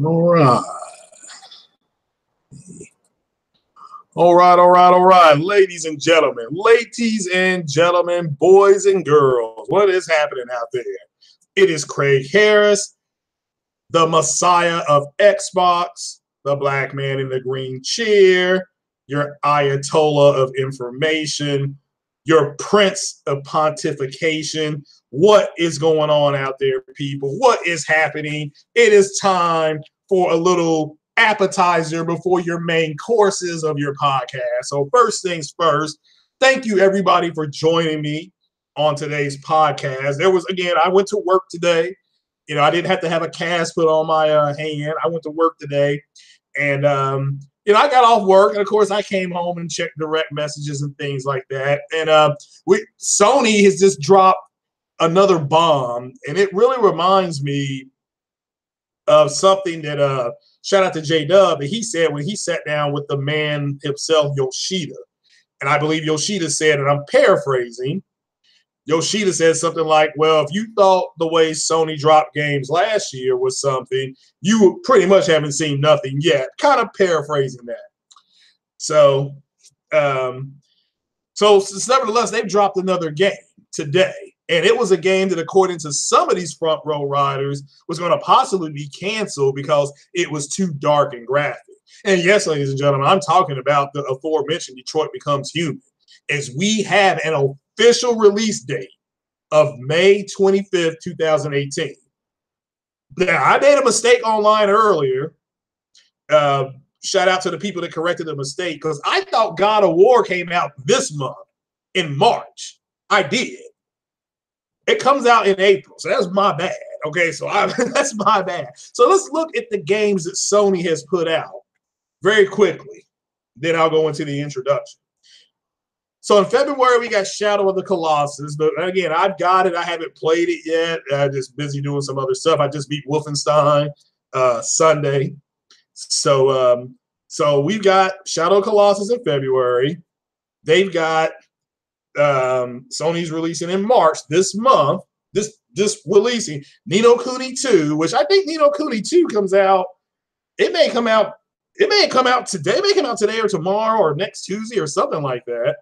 All right. All right. Ladies and gentlemen, boys and girls, what is happening out there? It is Craig Harris, the Messiah of Xbox, the black man in the green chair, your Ayatollah of information, your prince of pontification. What is going on out there, people? What is happening? It is time for a little appetizer before your main courses of your podcast. So, first things first, thank you everybody for joining me on today's podcast. I went to work today. I didn't have to have a cast put on my hand. I went to work today, and I got off work, and of course, I came home and checked direct messages and things like that. And Sony has just dropped another bomb, and it really reminds me of something that shout out to J Dub that he said when he sat down with the man himself, Yoshida. And I believe Yoshida said, and I'm paraphrasing, Yoshida said something like, well, if you thought the way Sony dropped games last year was something, you pretty much haven't seen nothing yet. Kind of paraphrasing that. So nevertheless, they've dropped another game today. And it was a game that, according to some of these front row riders, was going to possibly be canceled because it was too dark and graphic. And yes, ladies and gentlemen, I'm talking about the aforementioned Detroit Becomes Human, as we have an official release date of May 25th, 2018. Now, I made a mistake online earlier. Shout out to the people that corrected the mistake, because I thought God of War came out this month in March. I did. It comes out in April, so that's my bad. Okay, so that's my bad. So let's look at the games that Sony has put out very quickly. Then I'll go into the introduction. So in February, we got Shadow of the Colossus. But again, I've got it. I haven't played it yet. I'm just busy doing some other stuff. I just beat Wolfenstein Sunday. So we've got Shadow of the Colossus in February. They've got Sony's releasing in March this month. This releasing Ni no Kuni 2, which I think Ni no Kuni 2 comes out. It may come out today. It may come out today or tomorrow or next Tuesday or something like that.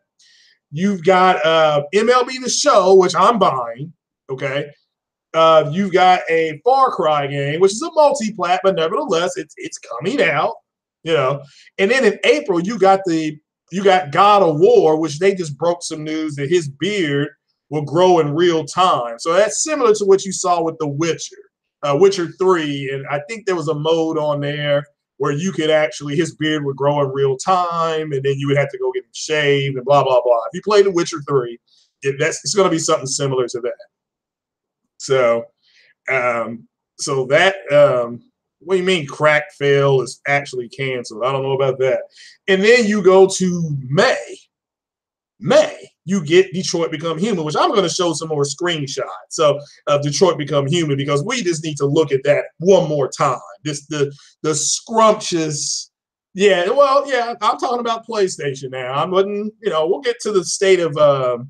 You've got MLB The Show, which I'm buying. Okay. You've got a Far Cry game, which is a multi-plat, but nevertheless, it's coming out. And then in April, you got God of War, which they just broke some news that his beard will grow in real time. So that's similar to what you saw with The Witcher, Witcher 3. And I think there was a mode on there where you could actually, his beard would grow in real time, and then you would have to go get him shaved and blah, blah, blah. If you play The Witcher 3, it's going to be something similar to that. So what do you mean crack fail is actually canceled? I don't know about that. And then you go to May. You get Detroit Become Human, which I'm going to show some more screenshots of Detroit Become Human, because we just need to look at that one more time. The scrumptious. Yeah, I'm talking about PlayStation now. We'll get to the state of the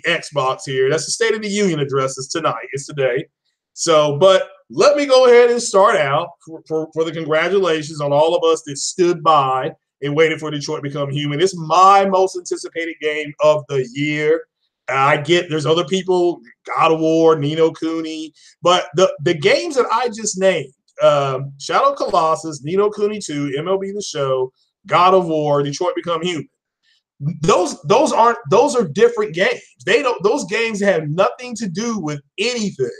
Xbox here. That's the State of the Union address is tonight. It's today. So, but let me go ahead and start out for the congratulations on all of us that stood by and waited for Detroit Become Human. It's my most anticipated game of the year. I get there's other people, God of War, Ni no Kuni, but the games that I just named, Shadow of Colossus, Ni no Kuni 2, MLB The Show, God of War, Detroit Become Human. Those are different games. Those games have nothing to do with anything.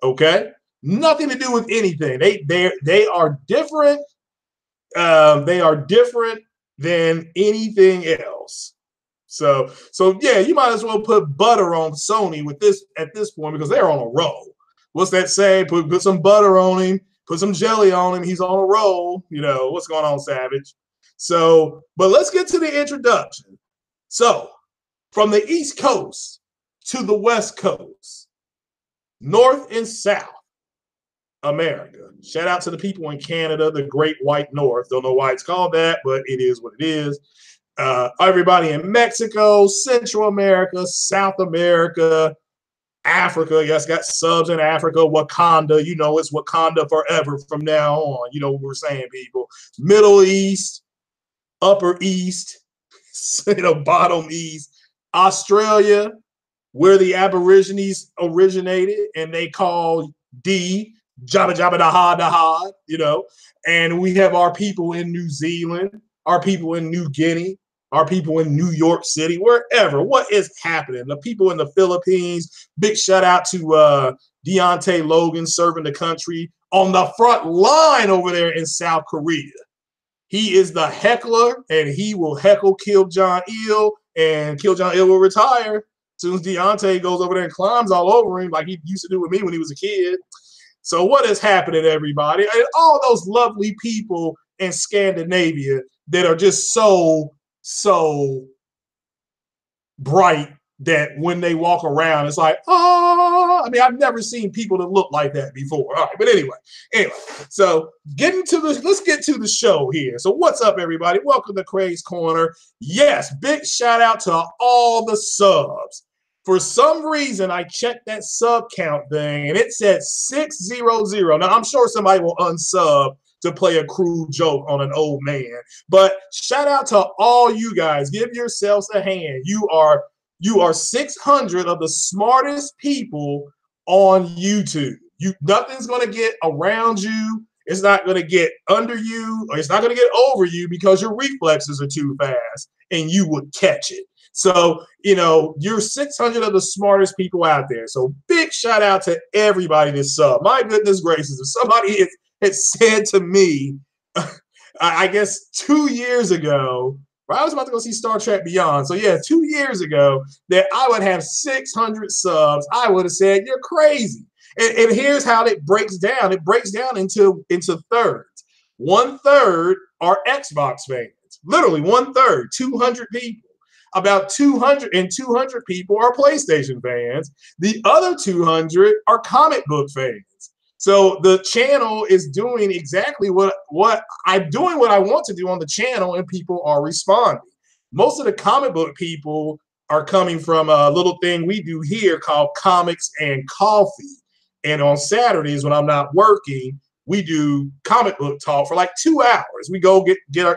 Okay, nothing to do with anything. They are different. They are different than anything else. So yeah, you might as well put butter on Sony with this at this point, because they're on a roll. What's that say? Put some butter on him. Put some jelly on him. He's on a roll. What's going on, Savage? So, but let's get to the introduction. So, from the East Coast to the West Coast, North and South America. Shout out to the people in Canada, the Great White North. Don't know why it's called that, but it is what it is. Everybody in Mexico, Central America, South America, Africa, yes, got subs in Africa. Wakanda, you know, it's Wakanda forever from now on. You know what we're saying, people. Middle East, Upper East, you know, Bottom East, Australia, where the Aborigines originated, and they call D Jabba Jabba Daha, you know. And we have our people in New Zealand, our people in New Guinea, our people in New York City, wherever. What is happening? The people in the Philippines. Big shout out to Deontay Logan serving the country on the front line over there in South Korea. He is the heckler, and he will heckle Kim Jong-il, and Kim Jong-il will retire as soon as Deontay goes over there and climbs all over him like he used to do with me when he was a kid. So what is happening, everybody? And all those lovely people in Scandinavia that are just so bright that when they walk around, it's like, oh, I mean, I've never seen people that look like that before. All right, but anyway, so let's get to the show here. So what's up, everybody? Welcome to Craig's Corner. Yes, big shout out to all the subs. For some reason, I checked that sub count thing, and it said 600. Now, I'm sure somebody will unsub to play a cruel joke on an old man. But shout out to all you guys. Give yourselves a hand. You are 600 of the smartest people on YouTube. Nothing's going to get around you. It's not going to get under you, or it's not going to get over you because your reflexes are too fast and you would catch it. So, you know, you're 600 of the smartest people out there. So big shout out to everybody that's sub. My goodness gracious, if somebody had said to me, I guess 2 years ago, I was about to go see Star Trek Beyond. So yeah, 2 years ago, that I would have 600 subs, I would have said, you're crazy. And here's how it breaks down. It breaks down into thirds. 1/3 are Xbox fans. Literally 1/3, 200 people. About 200 people are PlayStation fans. The other 200 are comic book fans. So the channel is doing exactly what I'm doing, what I want to do on the channel, and people are responding. Most of the comic book people are coming from a little thing we do here called Comics and Coffee. And on Saturdays when I'm not working, we do comic book talk for like 2 hours. We go get a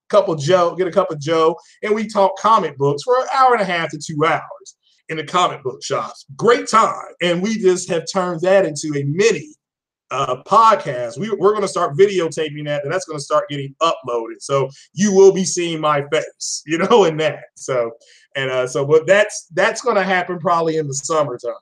cup of Joe, and we talk comic books for an hour and a half to 2 hours in the comic book shops. Great time. And we just have turned that into a mini podcast. We're going to start videotaping that, and that's going to start getting uploaded. So you will be seeing my face, you know, in that. But that's going to happen probably in the summertime.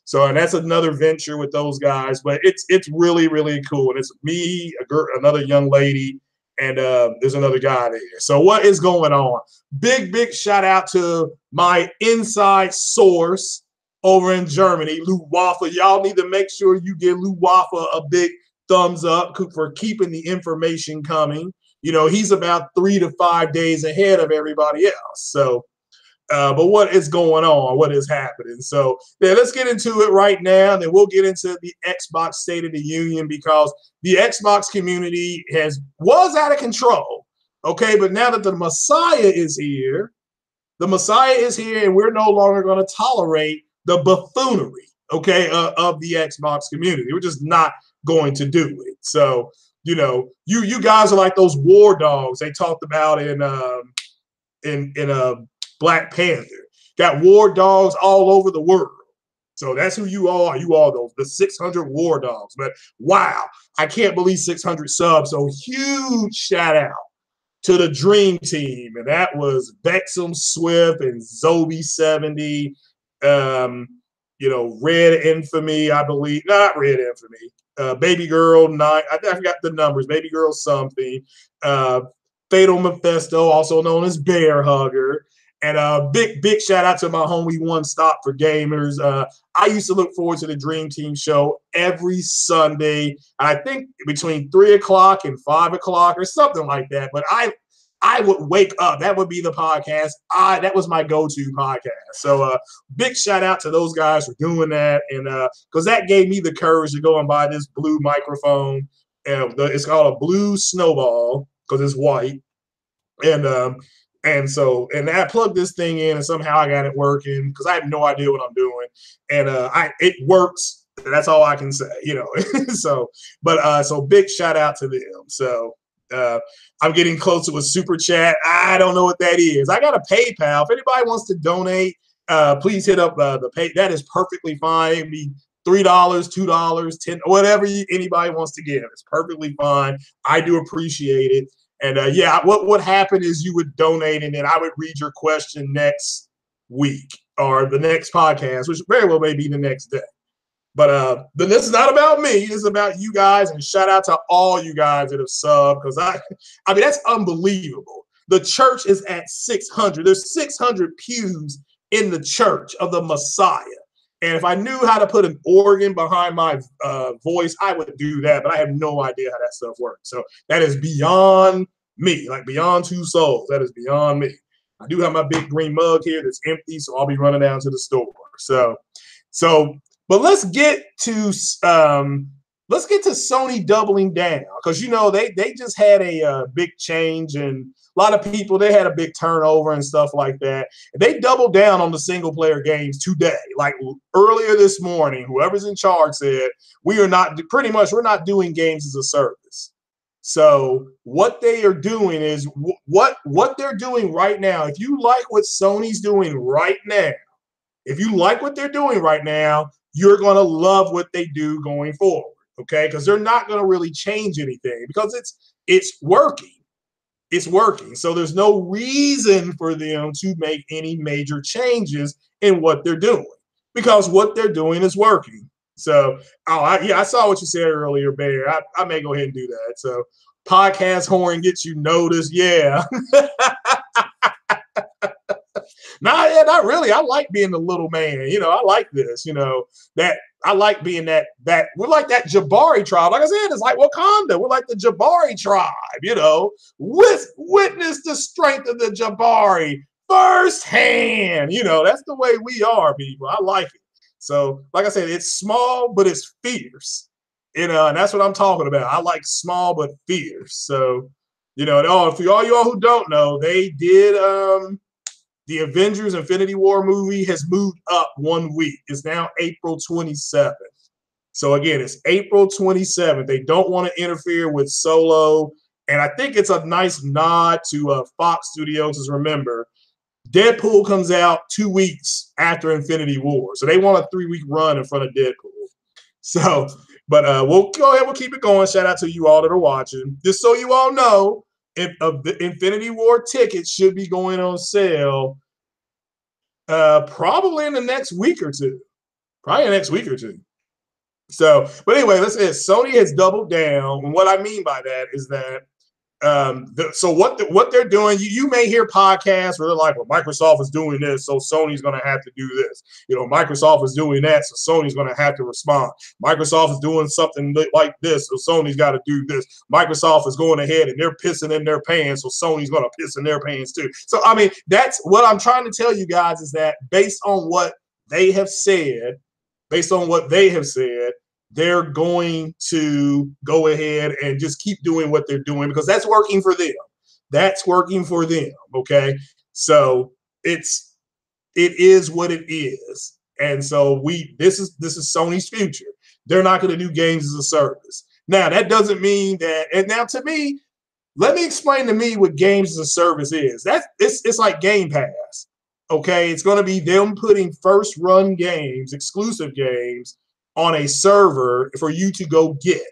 So, and that's another venture with those guys, but it's really, really cool. And it's me, another young lady, and there's another guy there. So what is going on? Big shout out to my inside source over in Germany, Lou Waffle. Y'all need to make sure you give Lou Waffle a big thumbs up for keeping the information coming. You know, he's about 3 to 5 days ahead of everybody else. So, but what is going on? What is happening? So, yeah, let's get into it right now, and then we'll get into the Xbox State of the Union, because the Xbox community was out of control. Okay, but now that the Messiah is here, and we're no longer going to tolerate the buffoonery, okay, of the Xbox community. We're just not going to do it. So, you know, you guys are like those war dogs they talked about in Black Panther. Got war dogs all over the world. So that's who you are. You are the 600 war dogs. But wow, I can't believe 600 subs. So huge shout out to the Dream Team. And that was Bexham Swift and Zobi70. You know, Red Infamy, I believe. Not Red Infamy. Baby Girl 9. I forgot the numbers. Baby Girl something. Fatal Mephisto, also known as Bear Hugger. And big shout out to my homie One Stop for Gamers. I used to look forward to the Dream Team show every Sunday. I think between 3 o'clock and 5 o'clock or something like that. But I would wake up. That would be the podcast. That was my go-to podcast. So big shout out to those guys for doing that. And because that gave me the courage to go and buy this blue microphone. It's called a Blue Snowball because it's white. And And I plugged this thing in, and somehow I got it working because I have no idea what I'm doing, and it works. That's all I can say, so big shout out to them. So I'm getting close to a super chat. I don't know what that is. I got a PayPal. If anybody wants to donate, please hit up the pay. That is perfectly fine. It'd be $3, $2, $10, whatever anybody wants to give. It's perfectly fine. I do appreciate it. And what would happen is you would donate, and then I would read your question next week or the next podcast, which very well may be the next day. But then this is not about me. This is about you guys, and shout out to all you guys that have subbed, because I mean, that's unbelievable. The church is at 600. There's 600 pews in the church of the Messiah. And if I knew how to put an organ behind my voice, I would do that. But I have no idea how that stuff works. So that is beyond me, like beyond two souls. That is beyond me. I do have my big green mug here that's empty, so I'll be running down to the store. But let's get to Sony doubling down, because they just had a big change, and a lot of people, they had a big turnover and stuff like that. They doubled down on the single player games today. Like earlier this morning, whoever's in charge said we're not doing games as a service. So what they are doing is what they're doing right now. If you like what Sony's doing right now, you're going to love what they do going forward, okay? Because they're not going to really change anything, because it's working. It's working. So there's no reason for them to make any major changes in what they're doing, because what they're doing is working. So, I saw what you said earlier, Bear. I may go ahead and do that. So, podcast horn gets you noticed. Yeah. Not really. I like being the little man. I like this. That I like being that. We're like that Jabari tribe. Like I said, it's like Wakanda. We're like the Jabari tribe. Witness the strength of the Jabari firsthand. That's the way we are, people. I like it. So, like I said, it's small, but it's fierce. And that's what I'm talking about. I like small but fierce. So, for all y'all who don't know, they did the Avengers Infinity War movie has moved up 1 week. It's now April 27th. So again, it's April 27th. They don't want to interfere with Solo. And I think it's a nice nod to Fox Studios, because remember, Deadpool comes out 2 weeks after Infinity War. So they want a 3-week run in front of Deadpool. So, but we'll go ahead. We'll keep it going. Shout out to you all that are watching. Just so you all know, the Infinity War tickets should be going on sale probably in the next week or two. So, but anyway, Sony has doubled down. And what I mean by that is that so what they're doing, you may hear podcasts where they're like, well, Microsoft is doing this, so Sony's going to have to do this. Microsoft is doing that, so Sony's going to have to respond. Microsoft is doing something like this, so Sony's got to do this. Microsoft is going ahead and they're pissing in their pants, so Sony's going to piss in their pants too. So, I mean, that's what I'm trying to tell you guys, is that based on what they have said, they're going to go ahead and just keep doing what they're doing, because that's working for them. Okay. So it is what it is. And so this is Sony's future. They're not going to do games as a service. Now, that doesn't mean that, and now to me, let me explain to me what games as a service is. It's like Game Pass. Okay. It's going to be them putting first run games, exclusive games, on a server for you to go get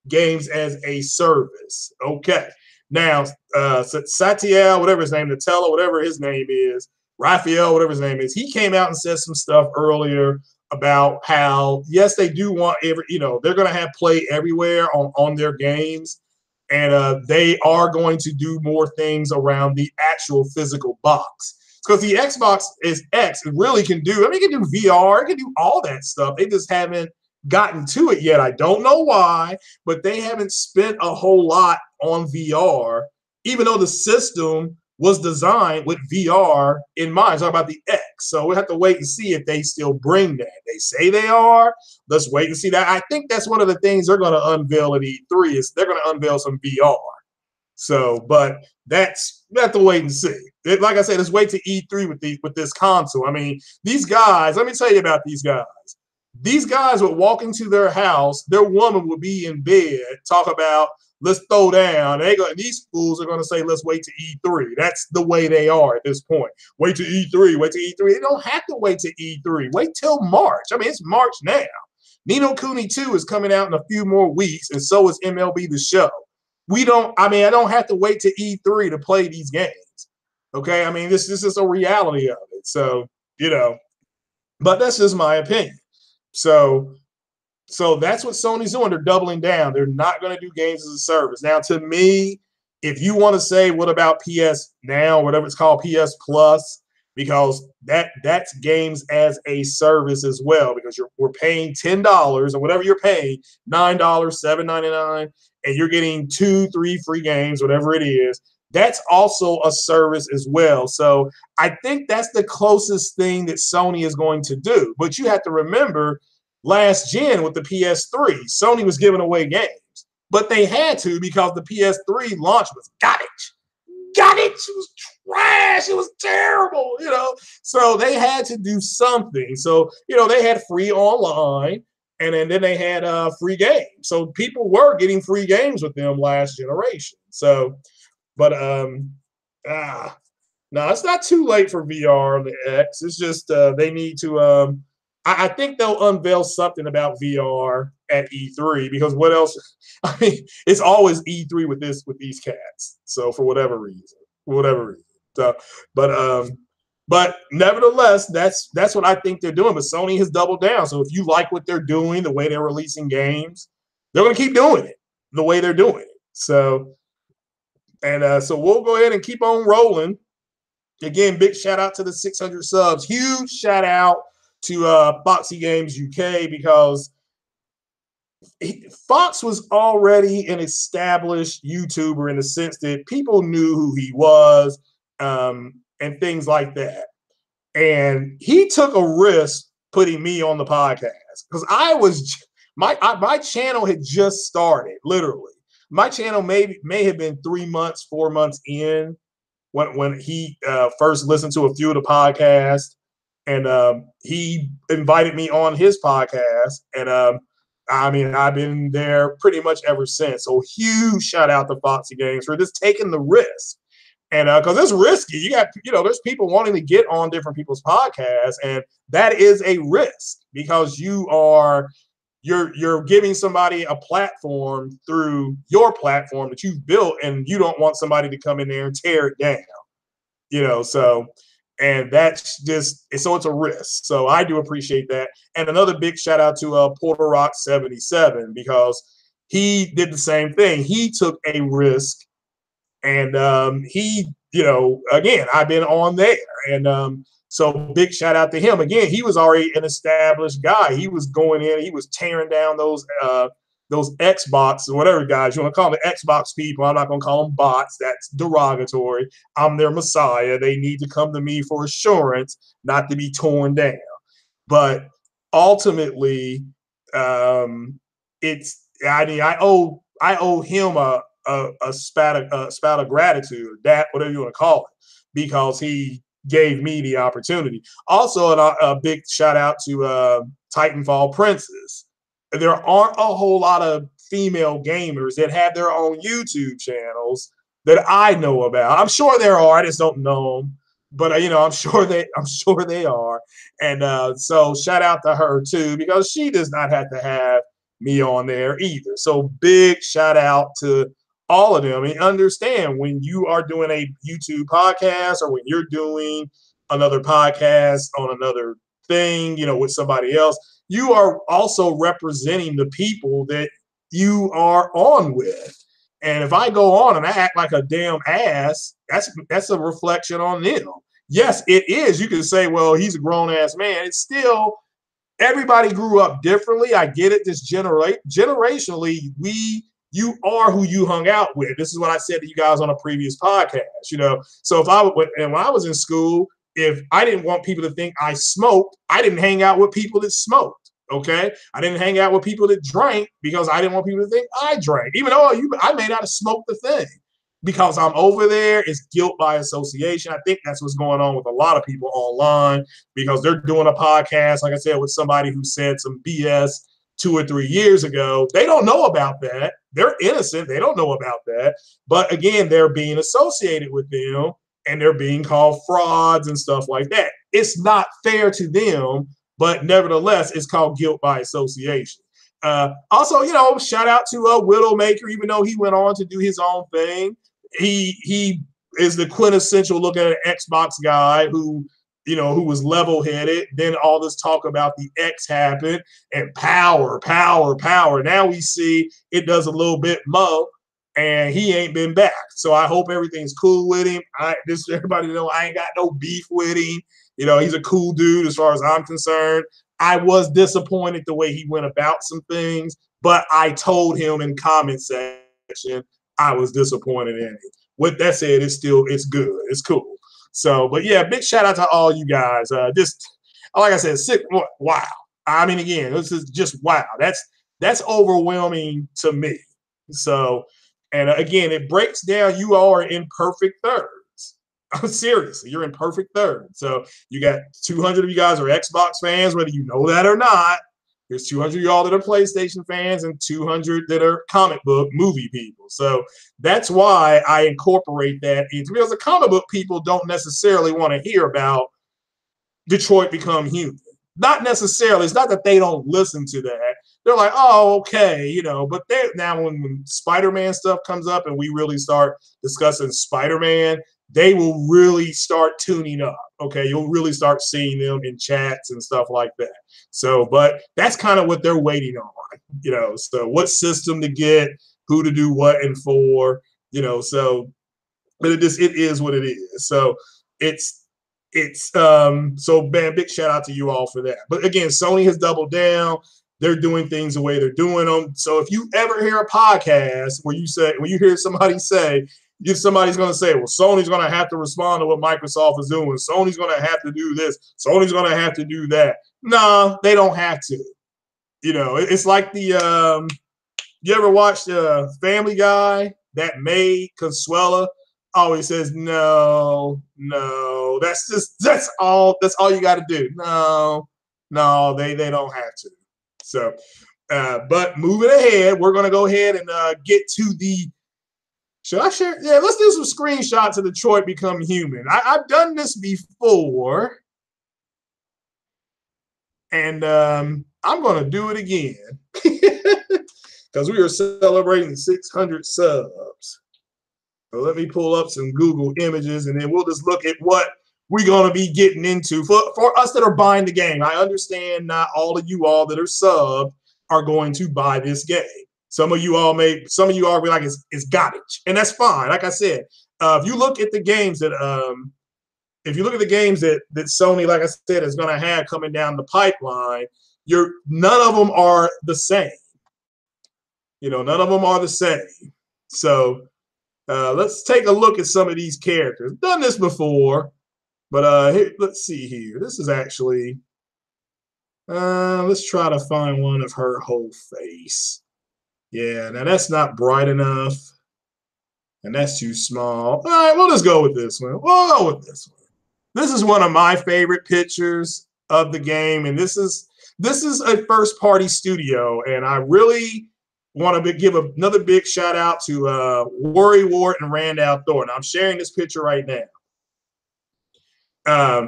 games as a service. Okay. Now, Satya, whatever his name, Nutella, whatever his name is, Raphael, whatever his name is, he came out and said some stuff earlier about how, yes, they do want they're going to have play everywhere on their games. And they are going to do more things around the actual physical box. Because the Xbox is X. It really can do, it can do VR. It can do all that stuff. They just haven't gotten to it yet. I don't know why, but they haven't spent a whole lot on VR, even though the system was designed with VR in mind. Talk about the X. So we'll have to wait and see if they still bring that. They say they are. Let's wait and see that. I think that's one of the things they're going to unveil at E3 is they're going to unveil some VR. So, but we have to wait and see. like I said, let's wait to E3 with this console. I mean, these guys, let me tell you about these guys. These guys would walk into their house, their woman would be in bed, talk about, let's throw down. These fools are going to say, let's wait to E3. That's the way they are at this point. Wait to E3, wait to E3. They don't have to wait to E3. Wait till March. I mean, it's March now. Ni no Kuni 2 is coming out in a few more weeks, and so is MLB The Show. I don't have to wait to E3 to play these games. Okay? I mean, this is a reality of it. So, but that's just my opinion. So that's what Sony's doing. They're doubling down. They're not going to do games as a service. Now, to me, if you want to say, what about PS Now, whatever it's called, PS Plus, because that's games as a service as well, because we're paying $10 or whatever you're paying, $9, $7.99, and you're getting 2-3 free games, whatever it is. That's also a service as well. So I think that's the closest thing that Sony is going to do. But you have to remember, last gen with the PS3, Sony was giving away games. But they had to, because the PS3 launch was garbage. It was trash. It was terrible, So they had to do something. So, they had free online, and then they had free games. So people were getting free games with them last generation. So, but no, it's not too late for VR on the X. It's just they need to. I think they'll unveil something about VR at E3, because what else? I mean, it's always E3 with these cats. So for whatever reason. So, but nevertheless, that's what I think they're doing. But Sony has doubled down. So if you like what they're doing, the way they're releasing games, they're going to keep doing it the way they're doing it. So, and so we'll go ahead and keep on rolling. Again, big shout out to the 600 subs. Huge shout out to Foxy Games UK, because Fox was already an established YouTuber in the sense that people knew who he was, and things like that. And he took a risk putting me on the podcast, because my channel had just started, literally. My channel may have been 3 months, 4 months in when he first listened to a few of the podcasts. And he invited me on his podcast. And I mean, I've been there pretty much ever since. So huge shout out to Foxy Games for just taking the risk. And because it's risky, you got, there's people wanting to get on different people's podcasts, and that is a risk, because you're giving somebody a platform through your platform that you've built, and you don't want somebody to come in there and tear it down, so. And that's just, so it's a risk. So I do appreciate that. And another big shout out to Porter Rock 77, because he did the same thing. He took a risk, and he, again, I've been on there. And so big shout out to him. Again, he was already an established guy. He was going in, he was tearing down those Xbox, or whatever guys you want to call them, the Xbox people. I'm not going to call them bots. That's derogatory. I'm their messiah. They need to come to me for assurance, not to be torn down. But ultimately, I owe him a spout of gratitude, that whatever you want to call it, because he gave me the opportunity. Also, a big shout out to Titanfall Princess. There aren't a whole lot of female gamers that have their own YouTube channels that I know about. I'm sure there are. I just don't know them. But I'm sure they are. And so shout out to her too, because she does not have to have me on there either. So big shout out to all of them. And understand, when you are doing a YouTube podcast, or when you're doing another podcast on another thing, with somebody else, you are also representing the people that you are on with. And if I go on and I act like a damn ass, that's a reflection on them. Yes, it is. You can say, well, he's a grown ass man. It's still, everybody grew up differently. I get it. This generationally, you are who you hung out with. This is what I said to you guys on a previous podcast. So when I was in school, if I didn't want people to think I smoked, I didn't hang out with people that smoked. Okay, I didn't hang out with people that drank, because I didn't want people to think I drank, even though I may not have smoked the thing. because I'm over there, it's guilt by association. I think that's what's going on with a lot of people online because they're doing a podcast, like I said, with somebody who said some BS 2 or 3 years ago. They don't know about that. They're innocent. They don't know about that. But again, they're being associated with them and they're being called frauds and stuff like that. It's not fair to them, but nevertheless, it's called guilt by association. Also, shout out to Widowmaker, even though he went on to do his own thing. He is the quintessential look at an Xbox guy who was level-headed. Then all this talk about the X happened and power. Now we see it does a little bit more, and he ain't been back. So I hope everything's cool with him. Just everybody know I ain't got no beef with him. He's a cool dude as far as I'm concerned. I was disappointed the way he went about some things, but I told him in comment section I was disappointed in it. With that said, it's good. It's cool. So, but yeah, big shout out to all you guys. Just like I said, wow. I mean, again, this is just wow. That's overwhelming to me. So, and again, it breaks down. You all are in perfect thirds. Seriously, you're in perfect third. So you got 200 of you guys are Xbox fans, whether you know that or not. There's 200 of y'all that are PlayStation fans and 200 that are comic book movie people. So that's why I incorporate that into, because the comic book people don't necessarily want to hear about Detroit Become Human. Not necessarily. It's not that they don't listen to that. They're like, oh, okay, but now when Spider-Man stuff comes up and we really start discussing Spider-Man, they will really start tuning up. Okay, you'll really start seeing them in chats and stuff like that. So, but that's kind of what they're waiting on, so what system to get, who to do what and for, so, but it is what it is. So so man, big shout out to you all for that. But again, Sony has doubled down. They're doing things the way they're doing them. So if you ever hear a podcast when you hear somebody say, if somebody's going to say, well, Sony's going to have to respond to what Microsoft is doing. Sony's going to have to do this. Sony's going to have to do that. No, they don't have to. It's like the you ever watched Family Guy? That maid, Consuela, always says, no, that's all you got to do. No, they don't have to. So, but moving ahead, we're going to go ahead and get to the, should I share? Yeah, let's do some screenshots of Detroit Become Human. I've done this before, and I'm going to do it again because we are celebrating 600 subs. So let me pull up some Google images, and then we'll just look at what we're going to be getting into. For us that are buying the game, I understand not all of you all that are subbed are going to buy this game. Some of you all are be like, it's garbage, and that's fine. Like I said, if you look at the games that Sony, like I said, is going to have coming down the pipeline, none of them are the same. None of them are the same. So let's take a look at some of these characters. Done this before, but here, let's see here. This is actually, let's try to find one of her whole face. Yeah, now that's not bright enough, and that's too small. All right, we'll just go with this one. We'll go with this one. This is one of my favorite pictures of the game, and this is a first-party studio, and I really want to give another big shout out to Worry Wart and Randall Thor. Now, I'm sharing this picture right now.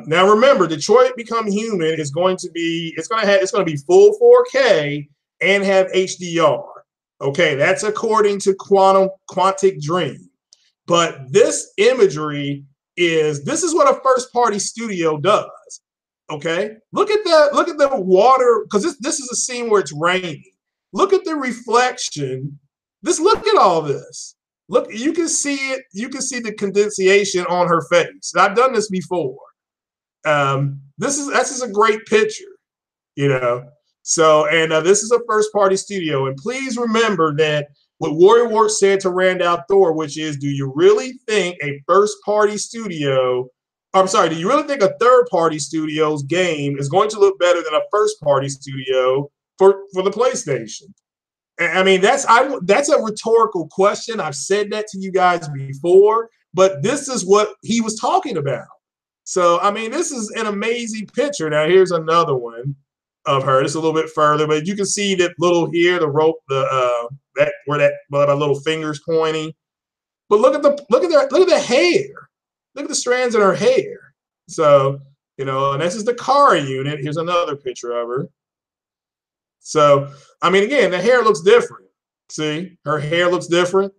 Now remember, Detroit Become Human is going to be full 4K and have HDR. Okay, that's according to Quantic Dream. But this imagery this is what a first party studio does. Okay, look at the water, because this is a scene where it's raining. Look at the reflection. Look at all this. Look, you can see it. You can see the condensation on her face. I've done this before. This is a great picture, So, and this is a first party studio. And please remember that what Warrior Wart said to Randall Thor, which is, do you really think a first party studio, do you really think a third party studio's game is going to look better than a first party studio for the PlayStation? I mean, that's a rhetorical question. I've said that to you guys before, but this is what he was talking about. So, I mean, this is an amazing picture. Now, here's another one of her. It's a little bit further, but you can see that little here, the rope, that where that my little fingers pointing. But look at the hair. Look at the strands in her hair. So, and this is the Kara unit. Here's another picture of her. So, I mean, again, the hair looks different. See, her hair looks different.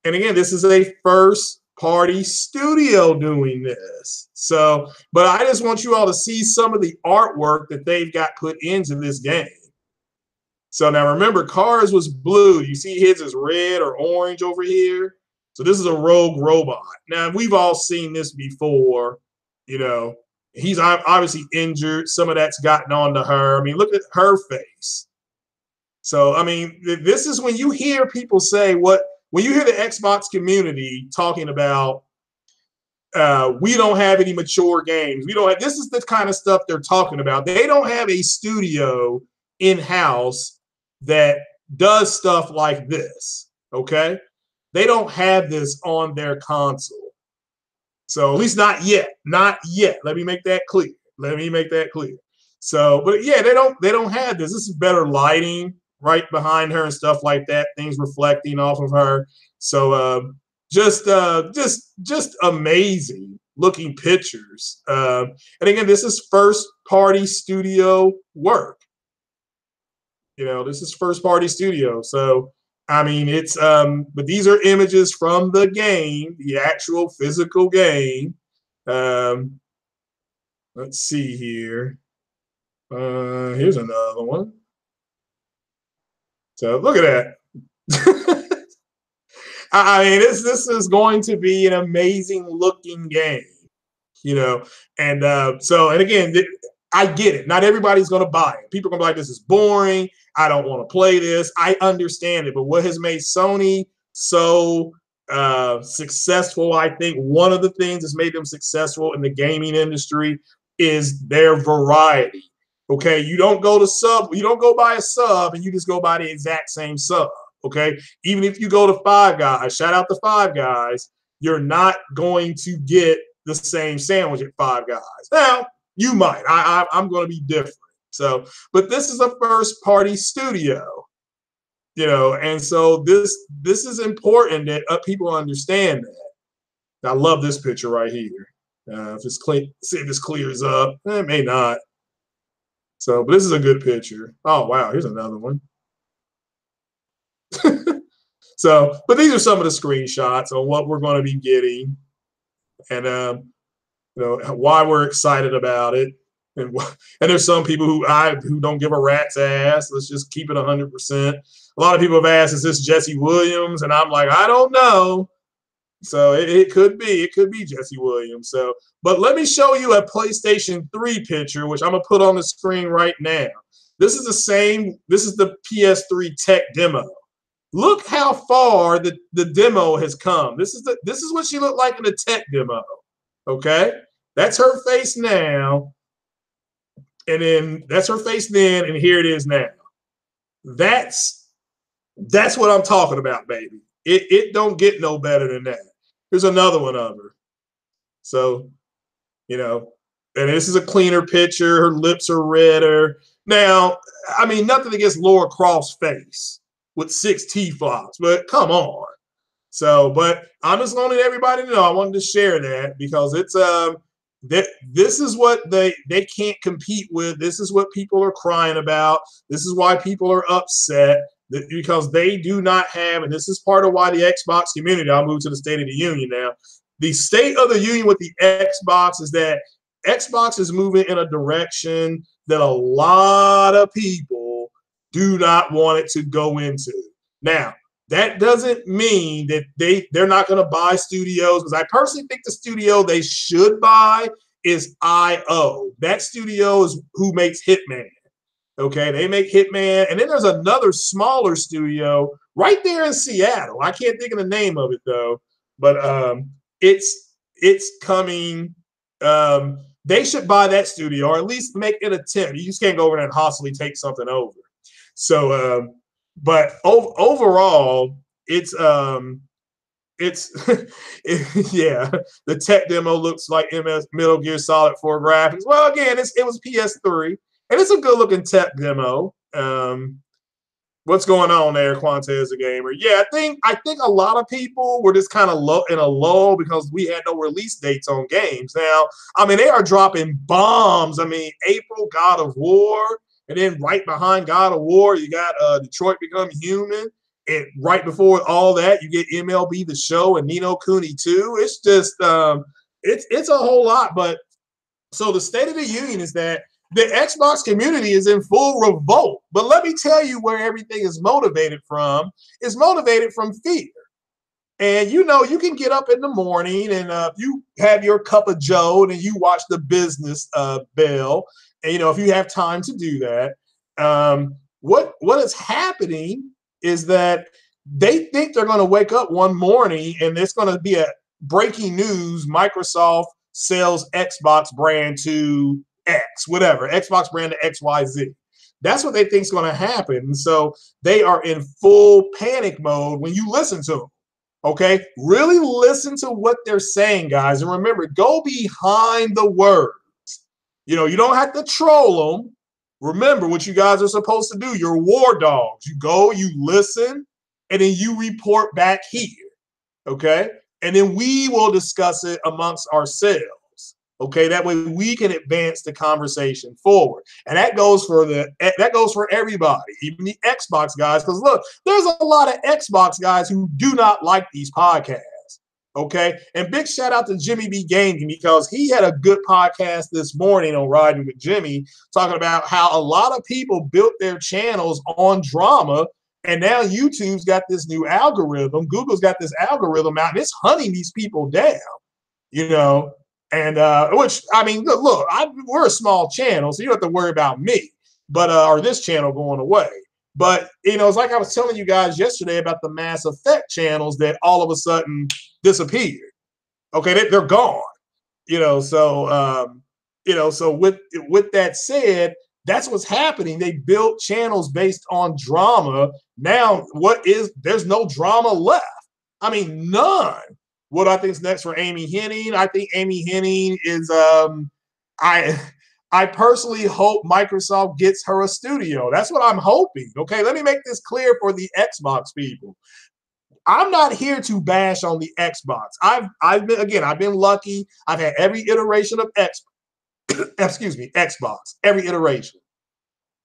And again, this is a first party studio doing this. So, but I just want you all to see some of the artwork that they've got put into this game. So now remember, Cars was blue. You see his is red or orange over here. So this is a rogue robot. Now, we've all seen this before. He's obviously injured. Some of that's gotten onto her. I mean, look at her face. So, I mean, this is when you hear people say when you hear the Xbox community talking about, we don't have any mature games. This is the kind of stuff they're talking about. They don't have a studio in-house that does stuff like this, okay? They don't have this on their console. So at least not yet. Not yet. Let me make that clear. So, but yeah, they don't have this. This is better lighting right behind her and stuff like that. Things reflecting off of her. So just amazing looking pictures. And again, this is first party studio work. This is first party studio. So I mean, it's but these are images from the game, the actual physical game. Let's see here. Here's another one. So look at that. I mean, this is going to be an amazing looking game, And and again, I get it. Not everybody's going to buy it. People are going to be like, this is boring. I don't want to play this. I understand it. But what has made Sony so successful, I think one of the things that's made them successful in the gaming industry is their variety. Okay, you don't go buy a sub and you just go buy the exact same sub. Okay, even if you go to Five Guys, shout out to Five Guys, you're not going to get the same sandwich at Five Guys. Now, you might. I'm going to be different. So, but this is a first party studio, and so this is important that people understand that. I love this picture right here. If it's clean, see if this clears up. It may not. So, but this is a good picture. Oh wow, here's another one. So, but these are some of the screenshots on what we're going to be getting, and why we're excited about it. And there's some people who don't give a rat's ass. Let's just keep it 100%. A lot of people have asked, is this Jesse Williams? And I'm like, I don't know. So it could be Jesse Williams. So, but let me show you a PlayStation 3 picture, which I'm gonna put on the screen right now. This is the PS3 tech demo. Look how far the demo has come. This is what she looked like in the tech demo. Okay, that's her face now. And then that's her face then, and here it is now. That's what I'm talking about, baby. It don't get no better than that. Here's another one of her. So, and this is a cleaner picture. Her lips are redder. Now, I mean, nothing against Laura Croft's face with 6 T-flops, but come on. So, but I'm just wanting everybody to know. I wanted to share that because it's this is what they can't compete with. This is what people are crying about. This is why people are upset because they do not have, and this is part of why the Xbox community, I'll move to the State of the Union now. The State of the Union with the Xbox is that Xbox is moving in a direction that a lot of people do not want it to go into. Now, that doesn't mean that they're not going to buy studios, because I personally think the studio they should buy is IO. That studio is who makes Hitman. Okay, they make Hitman, and then there's another smaller studio right there in Seattle. I can't think of the name of it though, but it's coming. They should buy that studio or at least make an attempt. You just can't go over there and hostily take something over. So but overall, it's yeah. The tech demo looks like MS Metal Gear Solid 4 graphics. Well, again, it was PS3, and it's a good looking tech demo. What's going on there, Quantez the gamer? Yeah, I think a lot of people were just kind of low in a lull because we had no release dates on games. Now, I mean, they are dropping bombs. I mean, April, God of War, and then right behind God of War, you got Detroit Become Human. And right before all that, you get MLB The Show and Nino Kuni 2. It's just it's a whole lot. But so the state of the union is that the Xbox community is in full revolt. But let me tell you where everything is motivated from. It's motivated from fear. And you know, you can get up in the morning and you have your cup of joe and you watch the business bell. And you know, if you have time to do that, what is happening is that they think they're going to wake up one morning and there's going to be a breaking news: Microsoft sells Xbox brand to X, whatever, Xbox brand to XYZ. That's what they think is going to happen. And so they are in full panic mode when you listen to them. Okay, really listen to what they're saying, guys. And remember, go behind the words. You know, you don't have to troll them. Remember what you guys are supposed to do. You're war dogs. You go, you listen, and then you report back here. Okay, and then we will discuss it amongst ourselves. Okay, that way we can advance the conversation forward, and that goes for everybody, even the Xbox guys. Because look, there's a lot of Xbox guys who do not like these podcasts. Okay, and big shout out to Jimmy B Gaming because he had a good podcast this morning on Riding with Jimmy, talking about how a lot of people built their channels on drama. And now YouTube's got this new algorithm. Google's got this algorithm out, and it's hunting these people down. You know. And which, I mean, look, we're a small channel, so you don't have to worry about me, but or this channel going away. But you know, it's like I was telling you guys yesterday about the Mass Effect channels that all of a sudden disappeared. Okay, they're gone. You know, so with that said, that's what's happening. They built channels based on drama. Now, there's no drama left. I mean, none. What I think is next for Amy Henning? I think Amy Henning is I personally hope Microsoft gets her a studio. That's what I'm hoping. Okay, let me make this clear for the Xbox people. I'm not here to bash on the Xbox. I've been lucky. I've had every iteration of Xbox, every iteration.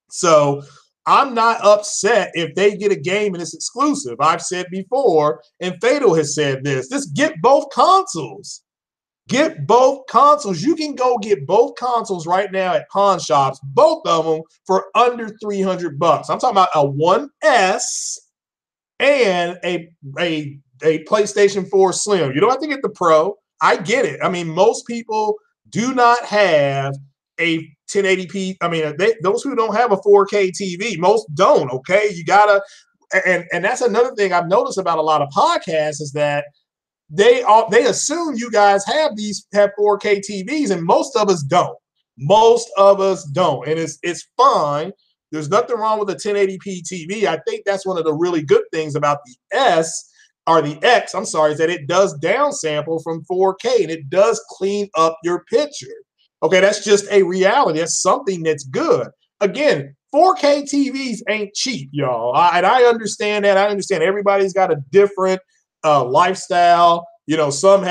So I'm not upset if they get a game and it's exclusive. I've said before, and Fatal has said this, just get both consoles. Get both consoles. You can go get both consoles right now at pawn shops, both of them for under $300. I'm talking about a 1S and a PlayStation 4 Slim. You don't have to get the Pro. I get it. I mean, most people do not have a 1080p. I mean, those who don't have a 4K TV, most don't. Okay, you gotta, and that's another thing I've noticed about a lot of podcasts is that they assume you guys have 4K TVs, and most of us don't. Most of us don't, and it's fine. There's nothing wrong with a 1080p TV. I think that's one of the really good things about the X, I'm sorry, is that it does downsample from 4K and it does clean up your picture. Okay, that's just a reality. That's something that's good. Again, 4K TVs ain't cheap, y'all. And I understand that. I understand everybody's got a different lifestyle. You know, some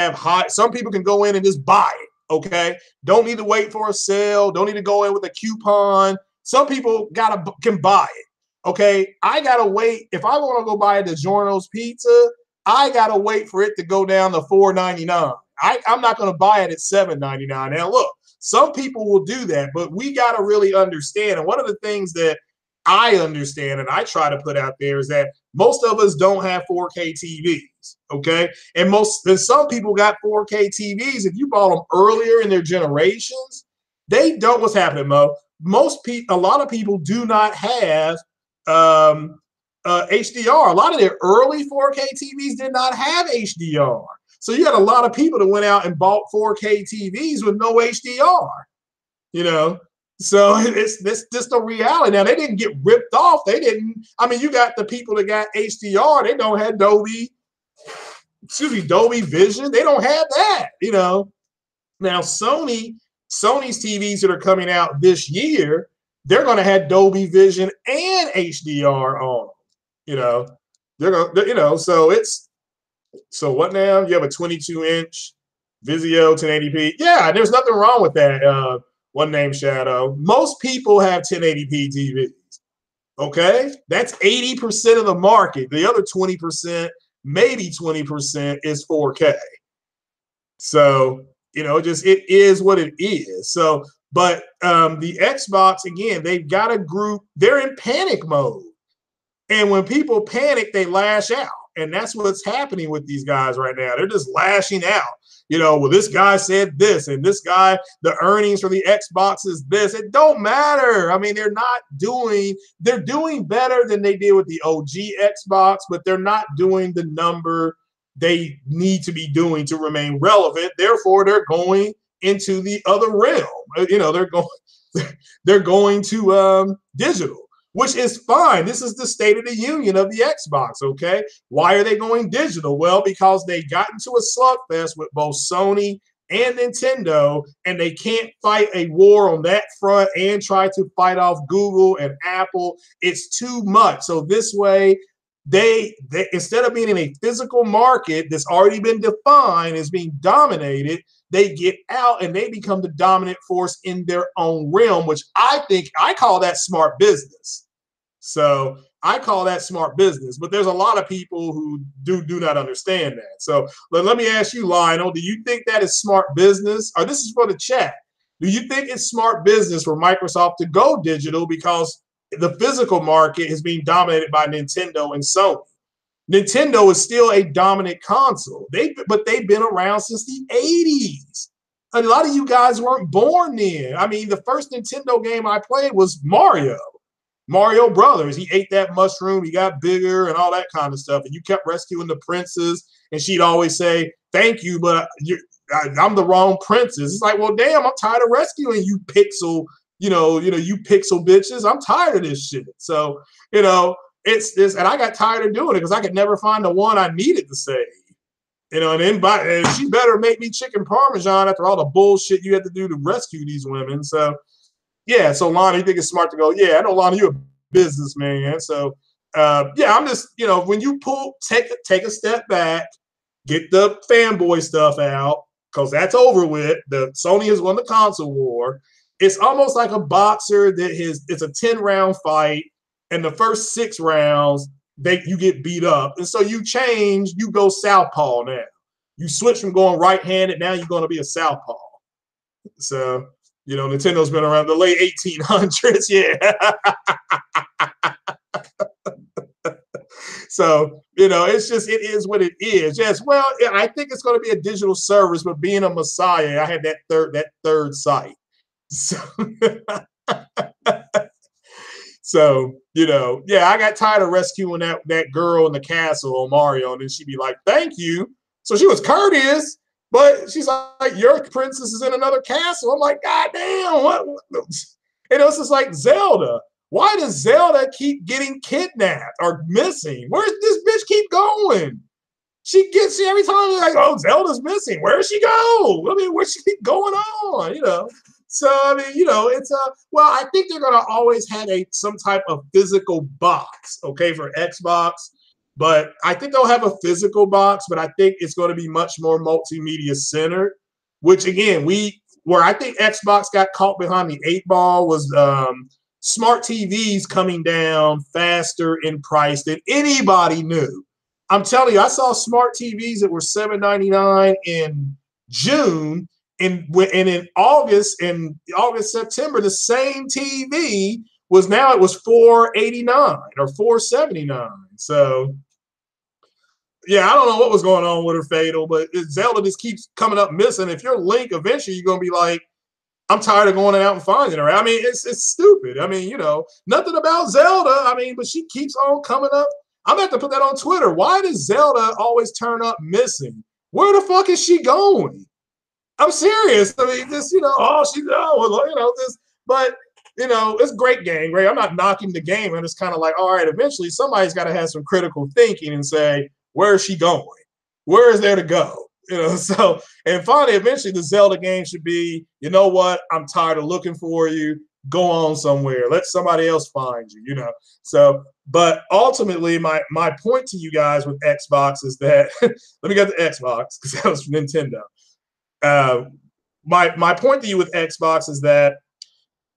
people can go in and just buy it. Okay, don't need to wait for a sale. Don't need to go in with a coupon. Some people can buy it. Okay, I gotta wait. If I want to go buy a DiGiorno's pizza, I gotta wait for it to go down to $4.99. I'm not gonna buy it at $7.99. Now look, some people will do that, but we gotta really understand. And one of the things that I understand and I try to put out there is that most of us don't have 4K TVs. Okay, and some people got 4K TVs. If you bought them earlier in their generations, they don't. What's happening, Mo? A lot of people do not have HDR. A lot of their early 4K TVs did not have HDR. So you had a lot of people that went out and bought 4K TVs with no HDR, you know. So it's this just a reality. Now they didn't get ripped off. They didn't. I mean, you got the people that got HDR. They don't have Dolby. Excuse me, Dolby Vision. They don't have that. You know. Now Sony's TVs that are coming out this year, they're going to have Dolby Vision and HDR on. You know, they're going. You know, so it's so what now? You have a 22-inch Vizio 1080p. Yeah, there's nothing wrong with that. One name Shadow. Most people have 1080p TVs. Okay, that's 80% of the market. The other 20%, maybe 20%, is 4K. So just it is what it is. So, but the Xbox again, they've got a group. They're in panic mode. And when people panic, they lash out. And that's what's happening with these guys right now. They're just lashing out. Well, this guy said this, and this guy, the earnings for the Xbox is this. It don't matter. I mean, they're doing better than they did with the OG Xbox, but they're not doing the number they need to be doing to remain relevant. Therefore, they're going into the other realm. They're going to digital, which is fine. This is the state of the union of the Xbox, okay? Why are they going digital? Well, because they got into a slugfest with both Sony and Nintendo, and they can't fight a war on that front and try to fight off Google and Apple. It's too much. So this way, they instead of being in a physical market that's already been defined as being dominated, they get out and they become the dominant force in their own realm, which I call that smart business. So I call that smart business, but there's a lot of people who do not understand that. So let me ask you, Lionel, do you think that is smart business? Or this is for the chat. Do you think it's smart business for Microsoft to go digital because the physical market is being dominated by Nintendo and Sony? Nintendo is still a dominant console. But they've been around since the 80s. A lot of you guys weren't born then. I mean, the first Nintendo game I played was Mario Brothers. He ate that mushroom, he got bigger and all that kind of stuff. And you kept rescuing the princess, and she'd always say, "Thank you, but I'm the wrong princess." It's like, well, damn, I'm tired of rescuing you pixel, you pixel bitches. I'm tired of this shit. So, it's this, and I got tired of doing it because I could never find the one I needed to save. And she better make me chicken parmesan after all the bullshit you had to do to rescue these women. So, yeah. So, Lonnie, you think it's smart to go? Yeah, I know, Lonnie, you're a businessman. So, yeah, I'm just, when you take a step back, get the fanboy stuff out because that's over with. The Sony has won the console war. It's almost like a boxer it's a 10-round fight, and the first 6 rounds you get beat up, and so you go southpaw now. You switch from going right-handed, now you're going to be a southpaw. So, Nintendo's been around the late 1800s, yeah. So, it's just, it is what it is. Yes, well, I think it's going to be a digital service, but being a messiah, I had that third sight. So, so yeah, I got tired of rescuing that girl in the castle on Mario, and then she'd be like, "Thank you." So she was courteous, but she's like, "Your princess is in another castle." I'm like, "God damn, what?" And it was just like Zelda. Why does Zelda keep getting kidnapped or missing? Where's this bitch keep going? She every time you're like, "Oh, Zelda's missing. Where does she go?" I mean, where's she keep going on? So, I mean, it's well, I think they're going to always have some type of physical box, okay, for Xbox. But I think they'll have a physical box, but I think it's going to be much more multimedia centered, which, again, where I think Xbox got caught behind the 8 ball was smart TVs coming down faster in price than anybody knew. I'm telling you, I saw smart TVs that were $799 in June. And in August, September, the same TV was $489 or $479. So, yeah, I don't know what was going on with her, Fatal, but Zelda just keeps coming up missing. If you're Link, eventually you're going to be like, I'm tired of going out and finding her. I mean, it's stupid. I mean, nothing about Zelda. I mean, but she keeps on coming up. I'm going to have to put that on Twitter. Why does Zelda always turn up missing? Where the fuck is she going? I'm serious. I mean, this, this, but you know, it's a great game, right? I'm not knocking the game. I'm just kind of like, all right, eventually somebody's got to have some critical thinking and say, where is she going? Where is there to go? You know, so, and finally, eventually the Zelda game should be, you know what? I'm tired of looking for you. Go on somewhere. Let somebody else find you, you know? So, but ultimately, my point to you guys with Xbox is that, let me get the Xbox because that was Nintendo. My point to you with Xbox is that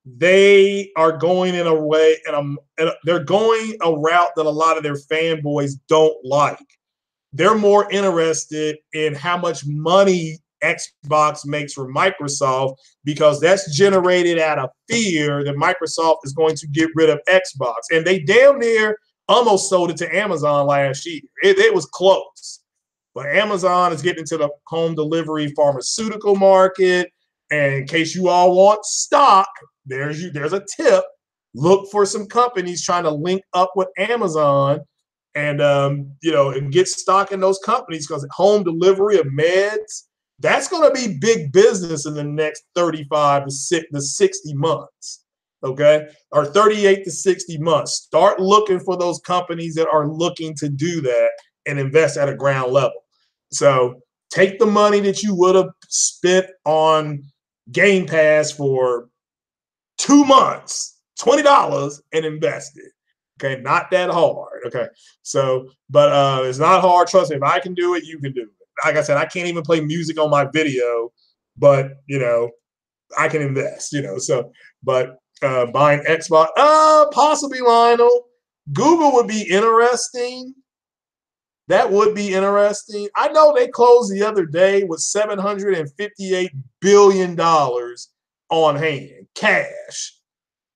they are going in a way, and they're going a route that a lot of their fanboys don't like. They're more interested in how much money Xbox makes for Microsoft because that's generated out of fear that Microsoft is going to get rid of Xbox. And they damn near almost sold it to Amazon last year. It was close. But Amazon is getting into the home delivery pharmaceutical market. And in case you all want stock, there's a tip. Look for some companies trying to link up with Amazon and you know, and get stock in those companies because home delivery of meds, that's going to be big business in the next 35 to 60 months. Okay, or 38 to 60 months. Start looking for those companies that are looking to do that and invest at a ground level. So take the money that you would have spent on Game Pass for 2 months, $20, and invest it. Okay, not that hard. Okay, so but it's not hard. Trust me, if I can do it, you can do it. Like I said, I can't even play music on my video, but you know, I can invest. You know, so but buying Xbox, possibly Lionel. Google would be interesting. That would be interesting. I know they closed the other day with $758 billion on hand, cash,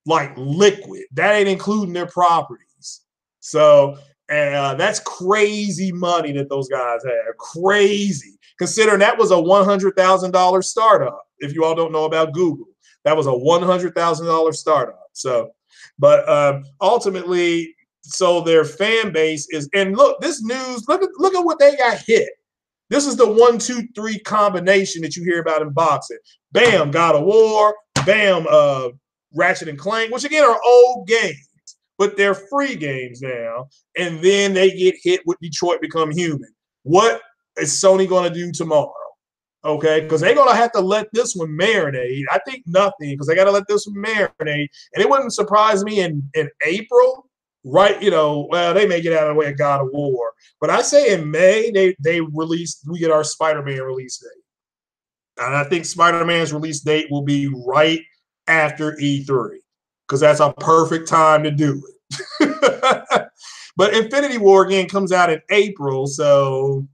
like liquid. That ain't including their properties. So, and that's crazy money that those guys have. Crazy. Considering that was a $100,000 startup. If you all don't know about Google, that was a $100,000 startup. So, but ultimately, so their fan base is, and look, this news, look at what they got hit. This is the 1, 2, 3 combination that you hear about in boxing. Bam, God of War. Bam, Ratchet and Clank, which again are old games, but they're free games now. And then they get hit with Detroit Become Human. What is Sony going to do tomorrow? Okay, because they're going to have to let this one marinate. I think nothing, because they got to let this one marinate. And it wouldn't surprise me in April, right? You know, well, they may get out of the way of God of War. But I say in May, we get our Spider-Man release date. And I think Spider-Man's release date will be right after E3, because that's a perfect time to do it. But Infinity War again comes out in April, so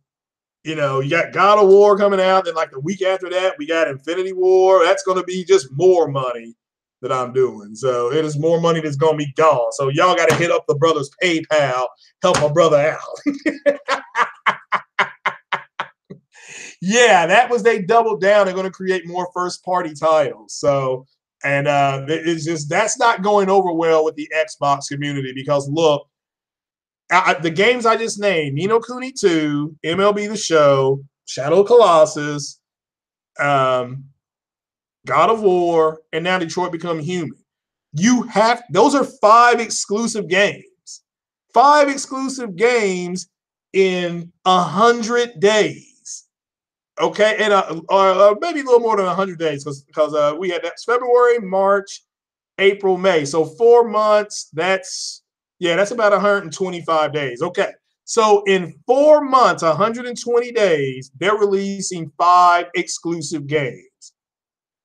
you know, you got God of War coming out, then like the week after that, we got Infinity War. That's going to be just more money that I'm doing. So it is more money that's going to be gone. So y'all got to hit up the brothers' PayPal, help my brother out. Yeah, that was, they doubled down. They're going to create more first-party titles. So, and it's just, that's not going over well with the Xbox community because look, the games I just named, Ni no Kuni 2, MLB The Show, Shadow of Colossus, God of War, and now Detroit Become Human. Those are 5 exclusive games. 5 exclusive games in 100 days. Okay, and maybe a little more than 100 days because we had that's February, March, April, May. So 4 months, that's about 125 days. Okay. So in 4 months, 120 days, they're releasing 5 exclusive games.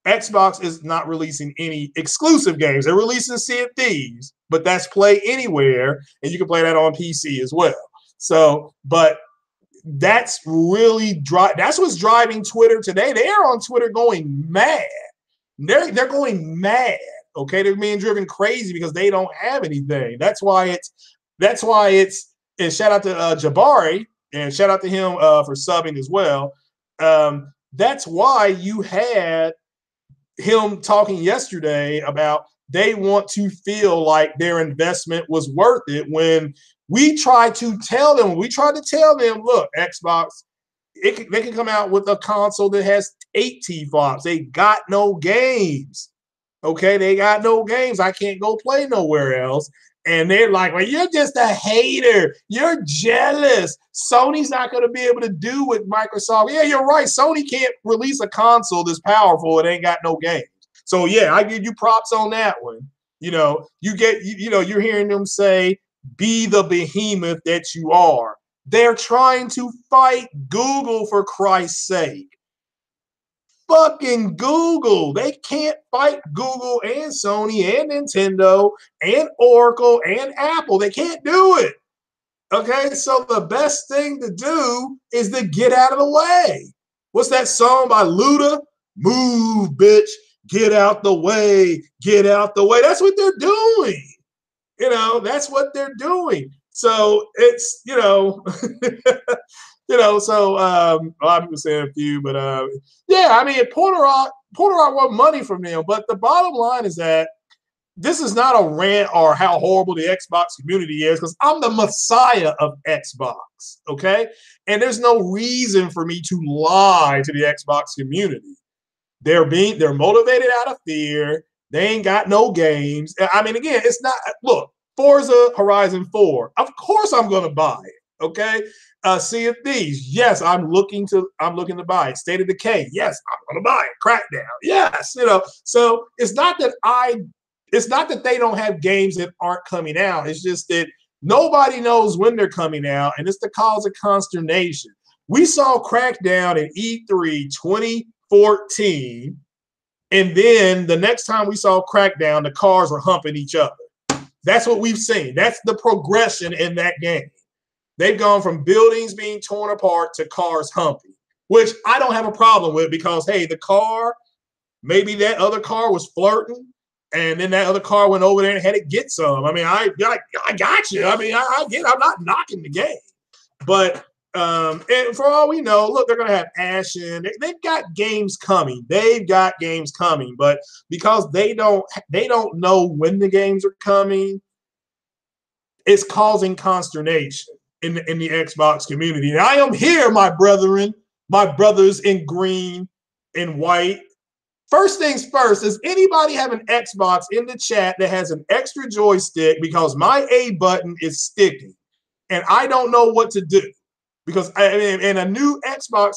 Xbox is not releasing any exclusive games. They're releasing Sea of Thieves, but that's Play Anywhere, and you can play that on PC as well. So, but that's really that's what's driving Twitter today. They are on Twitter going mad. They're going mad. Okay, they're being driven crazy because they don't have anything. That's why it's and shout out to Jabari and shout out to him for subbing as well. That's why you had him talking yesterday about they want to feel like their investment was worth it when we tried to tell them, look, Xbox, they can come out with a console that has 8 T-flops. They got no games. Okay, they got no games. I can't go play nowhere else. And they're like, well, you're just a hater. You're jealous. Sony's not going to be able to do what Microsoft. Yeah, you're right. Sony can't release a console this powerful. It ain't got no games. So yeah, I give you props on that one. You're hearing them say, be the behemoth that you are. They're trying to fight Google, for Christ's sake. Fucking Google. They can't fight Google and Sony and Nintendo and Oracle and Apple. They can't do it. Okay, so the best thing to do is to get out of the way. What's that song by Luda? Move, bitch. Get out the way. Get out the way. That's what they're doing. That's what they're doing. So it's, so a lot of people saying a few, but yeah, I mean, Porter Rock want money from them, but the bottom line is that this is not a rant or how horrible the Xbox community is, because I'm the messiah of Xbox, okay? And there's no reason for me to lie to the Xbox community. They're motivated out of fear. They ain't got no games. I mean, again, it's not, look, Forza Horizon 4. Of course I'm going to buy it, okay? Sea of Thieves, yes, I'm looking to buy it. State of Decay, yes, I'm going to buy it. Crackdown, yes, So it's not that they don't have games that aren't coming out. It's just that nobody knows when they're coming out, and it's the cause of consternation. We saw Crackdown at E3 2014, and then the next time we saw Crackdown, the cars were humping each other. That's what we've seen. That's the progression in that game. They've gone from buildings being torn apart to cars humping, which I don't have a problem with, because, hey, the car, maybe that other car was flirting, and then that other car went over there and had to get some. I mean, I got you. I mean, I get it. I'm not knocking the game. But and for all we know, look, they're going to have Ashen. They've got games coming. But because they don't know when the games are coming, it's causing consternation in the Xbox community. And I am here, my brethren, my brothers in green and white. First things first, does anybody have an Xbox in the chat that has an extra joystick, because my A button is sticking and I don't know what to do? Because and a new Xbox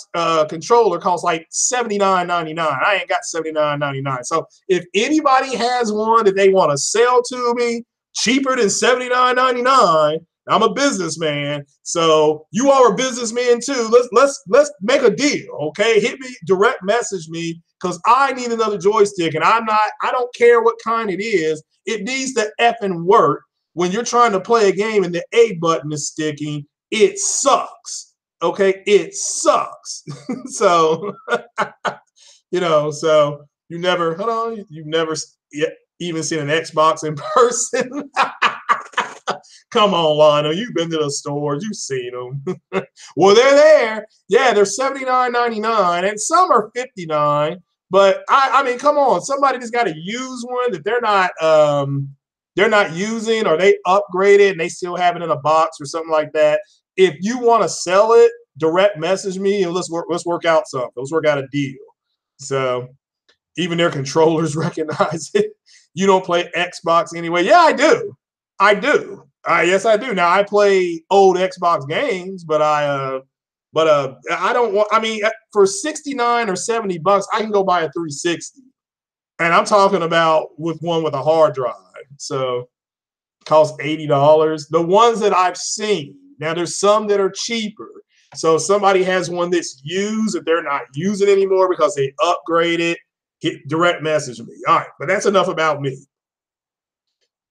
controller costs like $79.99. I ain't got $79.99. So if anybody has one that they want to sell to me cheaper than $79.99, I'm a businessman, so you are a businessman too. Let's make a deal, okay? Hit me, direct message me, because I need another joystick, and I don't care what kind it is. It needs to effing work. When you're trying to play a game and the A button is sticking, it sucks. Okay, it sucks. So so you've never even seen an Xbox in person. Come on, Lionel. You've been to the stores. You've seen them. Well, they're there. Yeah, they're $79.99, and some are $59. But I mean, come on. Somebody just got to use one that they're not using, or they upgraded and they still have it in a box or something like that. If you want to sell it, direct message me and let's work out something. Let's work out a deal. So even their controllers recognize it. You don't play Xbox anyway. Yeah, I do. Yes, I do. Now I play old Xbox games, but I don't want. I mean, for 69 or 70 bucks, I can go buy a 360, and I'm talking about with one with a hard drive. So it costs $80. The ones that I've seen. Now there's some that are cheaper. So if somebody has one that's used that they're not using anymore because they upgraded, direct message me. All right, but that's enough about me.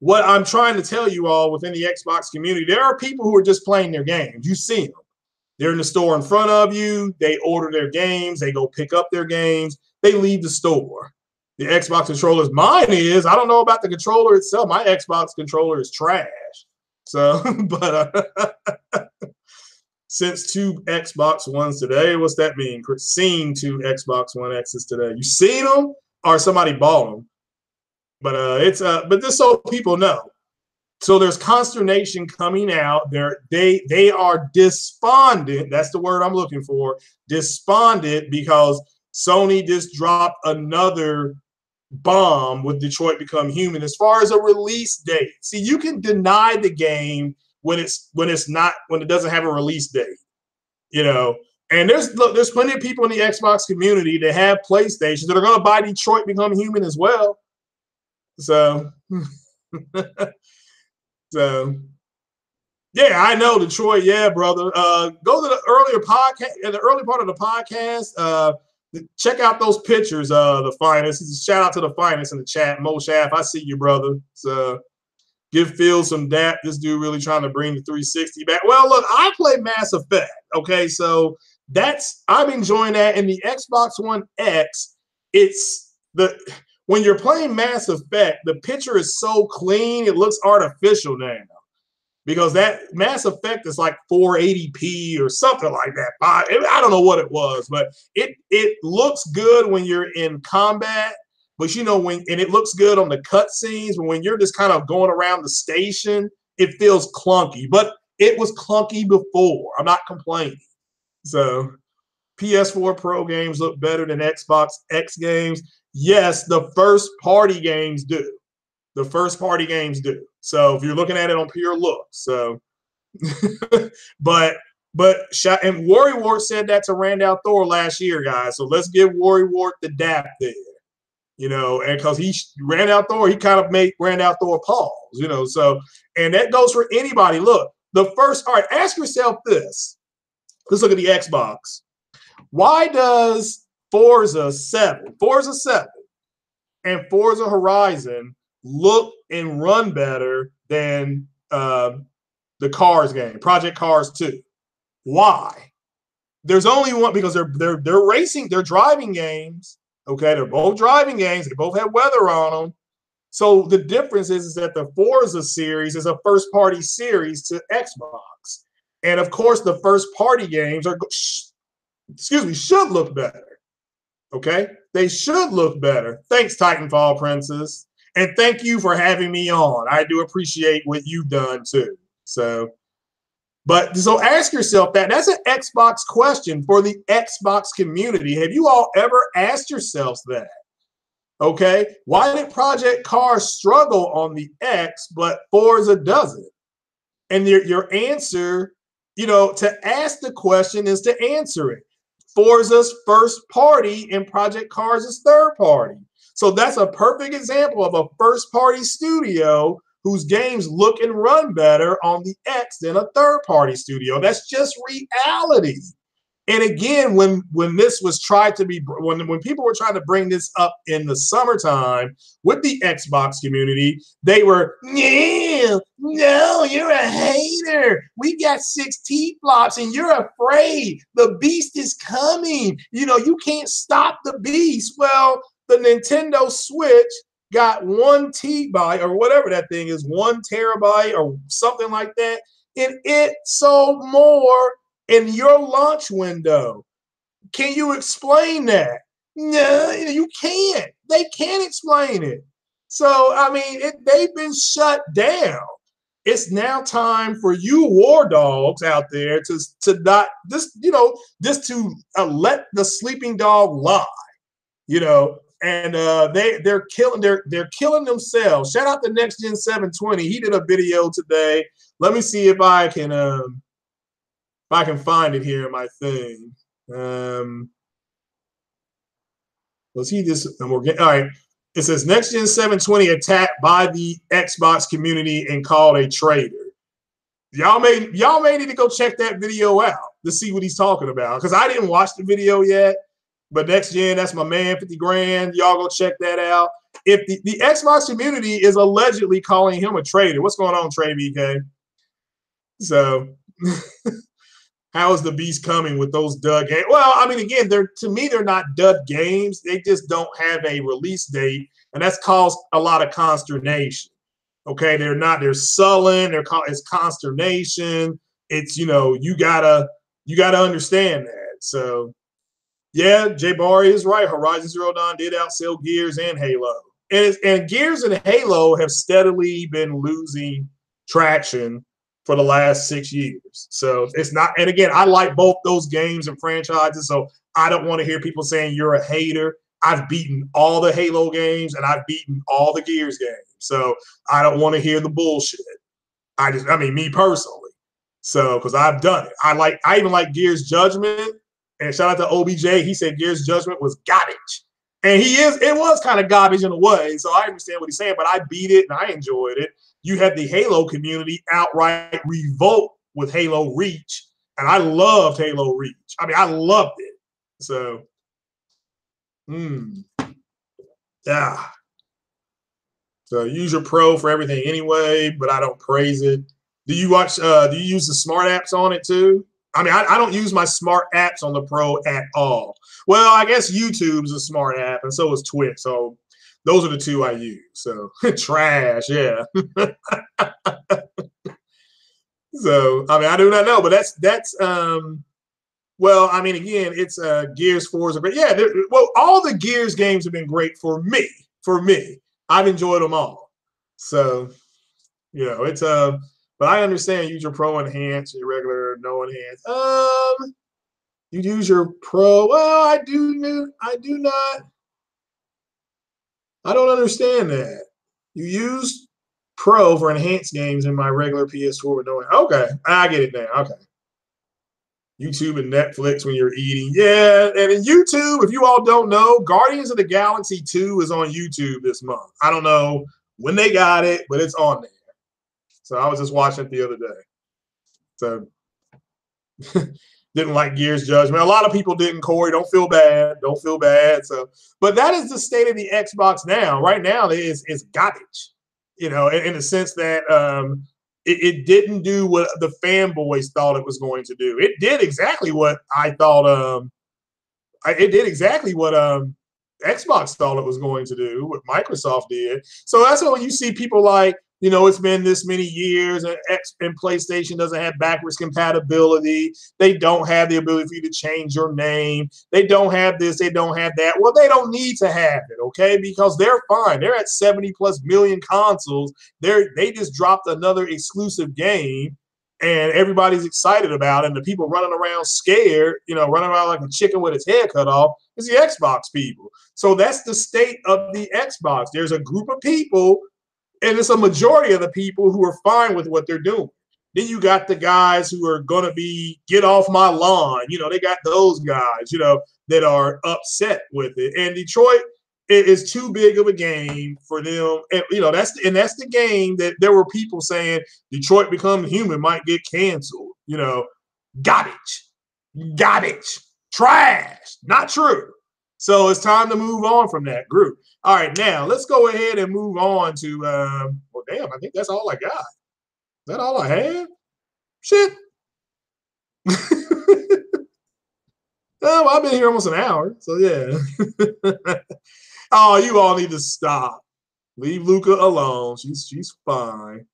What I'm trying to tell you all within the Xbox community, there are people who are just playing their games. You see them. They're in the store in front of you. They order their games. They go pick up their games. They leave the store. The Xbox controllers, mine is, I don't know about the controller itself. My Xbox controller is trash. So, but since 2 Xbox Ones today, what's that mean? Seen 2 Xbox One X's today. You seen them or somebody bought them? But but just so people know. So there's consternation coming out. They are despondent. That's the word I'm looking for. Despondent because Sony just dropped another bomb with Detroit Become Human as far as a release date. See, you can deny the game when it doesn't have a release date, you know. And there's plenty of people in the Xbox community that have PlayStations that are going to buy Detroit Become Human as well. So, so yeah, I know Detroit. Yeah, brother. Go to the earlier podcast, in the early part of the podcast. Check out those pictures. The finest. Shout out to the finest in the chat. Mo Shaft, I see you, brother. So give Phil some dap. This dude really trying to bring the 360 back. Well, look, I play Mass Effect. Okay, so I'm enjoying that. In the Xbox One X, when you're playing Mass Effect, the picture is so clean, it looks artificial now. Because that Mass Effect is like 480p or something like that. I don't know what it was, but it looks good when you're in combat. But you know, and it looks good on the cutscenes, but when you're just kind of going around the station, it feels clunky. But it was clunky before. I'm not complaining. So PS4 Pro games look better than Xbox X games. Yes, the first party games do. The first party games do. So if you're looking at it on pure looks, so but and Worrywart said that to Randall Thor last year, guys. So let's give Worrywart the dap there, you know, and because Randall Thor, he kind of made Randall Thor pause, you know. So and that goes for anybody. Look, all right, ask yourself this. Let's look at the Xbox. Why does Forza 7 and Forza Horizon look and run better than the Cars game, Project Cars 2? Why? There's only one, because they're racing, they're driving games. Okay, they're both driving games. They both have weather on them. So the difference is that the Forza series is a first-party series to Xbox, and of course the first-party games should look better. Okay, they should look better. Thanks, Titanfall Princess. And thank you for having me on. I do appreciate what you've done too. So ask yourself that. That's an Xbox question for the Xbox community. Have you all ever asked yourselves that? Okay, why did Project Cars struggle on the X, but Forza doesn't? And your answer, you know, to ask the question is to answer it. Forza's first party and Project Cars is third party. So that's a perfect example of a first-party studio whose games look and run better on the X than a third-party studio. That's just reality. And again, when this was tried to be, when people were trying to bring this up in the summertime with the Xbox community, they were, no, you're a hater. We got 6 T-flops and you're afraid. The beast is coming. You know, you can't stop the beast. Well, the Nintendo Switch got 1 TB or whatever that thing is, 1 terabyte or something like that, and it sold more in your launch window. Can you explain that? No, you can't. They can't explain it. So, I mean, they've been shut down. It's now time for you war dogs out there to not just to let the sleeping dog lie, you know. And they're killing themselves. Shout out to Next Gen 720. He did a video today. Let me see if I can find it here in my thing. Was he this? All right. It says Next Gen 720 attacked by the Xbox community and called a traitor. Y'all may need to go check that video out to see what he's talking about, because I didn't watch the video yet. But Next Gen, that's my man, 50 grand. Y'all go check that out. If the Xbox community is allegedly calling him a traitor, what's going on, Trey BK? So how is the beast coming with those dud games? Well, I mean, again, to me, they're not dud games. They just don't have a release date, and that's caused a lot of consternation. Okay, they're sullen. It's consternation. It's, you know, you gotta understand that. So yeah, Jay Barry is right. Horizon Zero Dawn did outsell Gears and Halo. And Gears and Halo have steadily been losing traction for the last 6 years. So it's not, and again, I like both those games and franchises, so I don't want to hear people saying you're a hater. I've beaten all the Halo games and I've beaten all the Gears games. So I don't want to hear the bullshit. I mean, me personally. So, because I've done it. I even like Gears Judgment. And shout out to OBJ. He said Gears Judgment was garbage. And it was kind of garbage in a way. So I understand what he's saying, but I beat it and I enjoyed it. You had the Halo community outright revolt with Halo Reach. And I loved Halo Reach. I mean, I loved it. So, yeah. So use your Pro for everything anyway, but I don't praise it. Do you use the smart apps on it too? I mean, I don't use my smart apps on the Pro at all. Well, I guess YouTube's a smart app, and so is Twitch. So those are the two I use. So trash, yeah. So I mean, I do not know, but that's well, I mean, again, it's Gears 4 is a great, yeah. Well, all the Gears games have been great for me. For me, I've enjoyed them all. So it's but I understand use your Pro enhance, your regular no enhance. You use your Pro. Well, I do not. I don't understand that. You use Pro for enhanced games in my regular PS4 with no. Okay, I get it now. Okay. YouTube and Netflix when you're eating. Yeah, and in YouTube, if you all don't know, Guardians of the Galaxy 2 is on YouTube this month. I don't know when they got it, but it's on there. So I was just watching it the other day. So didn't like Gears Judgment. A lot of people didn't, Corey. Don't feel bad. Don't feel bad. So, but that is the state of the Xbox now. Right now, it's garbage. In the sense that it didn't do what the fanboys thought it was going to do. It did exactly what I thought. It did exactly what Xbox thought it was going to do, what Microsoft did. So that's why when you see people like, it's been this many years and PlayStation doesn't have backwards compatibility. They don't have the ability for you to change your name. They don't have this. They don't have that. Well, they don't need to have it, okay? Because they're fine. They're at 70+ million consoles. They just dropped another exclusive game and everybody's excited about it. And the people running around scared, running around like a chicken with its head cut off is the Xbox people. So that's the state of the Xbox. There's a group of people, and it's a majority of the people who are fine with what they're doing. Then you got the guys who are going to get off my lawn. They got those guys, that are upset with it. And Detroit is too big of a game for them. And, that's the game that there were people saying Detroit Become Human might get canceled. Garbage, trash, not true. So it's time to move on from that group. All right, now let's go ahead and move on to, well, damn, I think that's all I got. Is that all I have? Shit. Oh, I've been here almost an hour, so yeah. Oh, you all need to stop. Leave Luca alone. She's fine.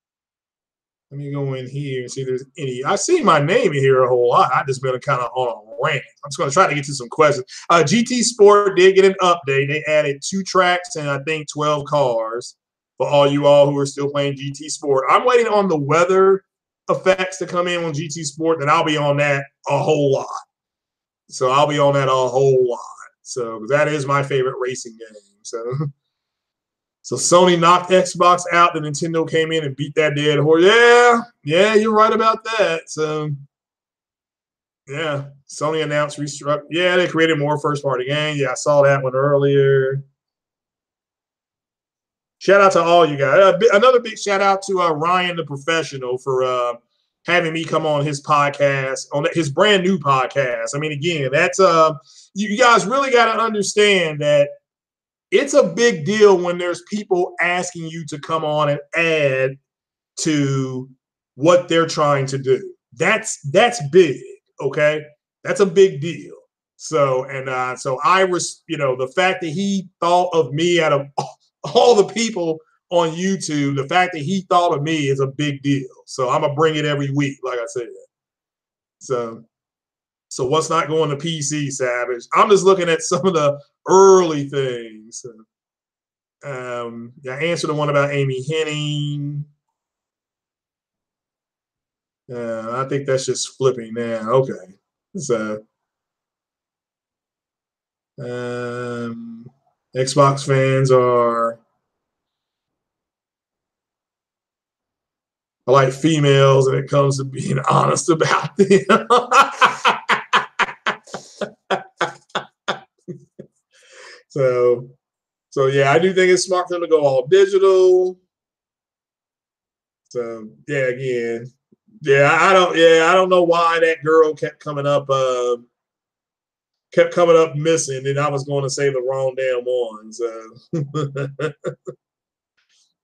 Let me go in here and see if there's any. I see my name in here a whole lot. I just been kind of on a rant. I'm just going to try to get to some questions. GT Sport did get an update. They added 2 tracks and I think 12 cars for all you all who are still playing GT Sport. I'm waiting on the weather effects to come in on GT Sport, then I'll be on that a whole lot. So I'll be on that a whole lot. So that is my favorite racing game. So Sony knocked Xbox out. The Nintendo came in and beat that dead horse. Yeah, you're right about that. So, yeah, Sony announced restructure. Yeah, they created more first-party games. Yeah, I saw that one earlier. Shout out to all you guys. Another big shout out to Ryan the Professional for having me come on his podcast, on his brand new podcast. I mean, again, that's you guys really got to understand that it's a big deal when there's people asking you to come on and add to what they're trying to do. That's big, okay? That's a big deal. So so I was, the fact that he thought of me out of all the people on YouTube, the fact that he thought of me is a big deal. So I'm gonna bring it every week, like I said. So what's not going to PC, Savage? I'm just looking at some of the early things. I answered the one about Amy Henning. I think that's just flipping now. Okay. So Xbox fans are like females when it comes to being honest about them. so, so yeah, I do think it's smart for them to go all digital. So yeah, again, I don't know why that girl kept coming up missing, and I was going to say the wrong damn one. So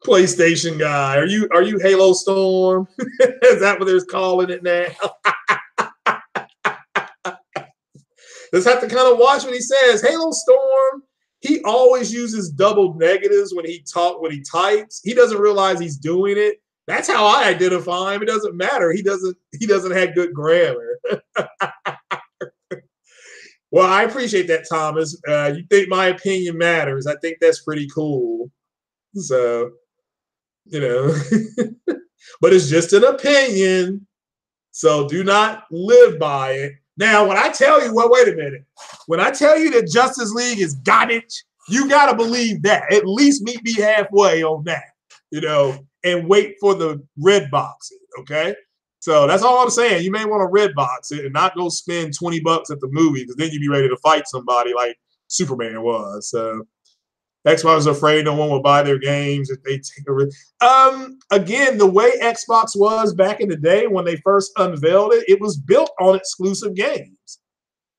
PlayStation guy, are you Halo Storm? Is that what they're calling it now? Just have to kind of watch what he says. Halo Storm, he always uses double negatives when he types. He doesn't realize he's doing it. That's how I identify him. It doesn't matter. He doesn't have good grammar. Well, I appreciate that, Thomas. You think my opinion matters. I think that's pretty cool. So, you know, but it's just an opinion. So do not live by it. Now, when I tell you, well, wait a minute. When I tell you that Justice League is garbage, you got to believe that. At least meet me halfway on that, and wait for the red box it, okay? So that's all I'm saying. You may want to red box it and not go spend $20 at the movie because then you'd be ready to fight somebody like Superman was. So Xbox is afraid no one will buy their games if they take a risk. Again, the way Xbox was back in the day when they first unveiled it, it was built on exclusive games.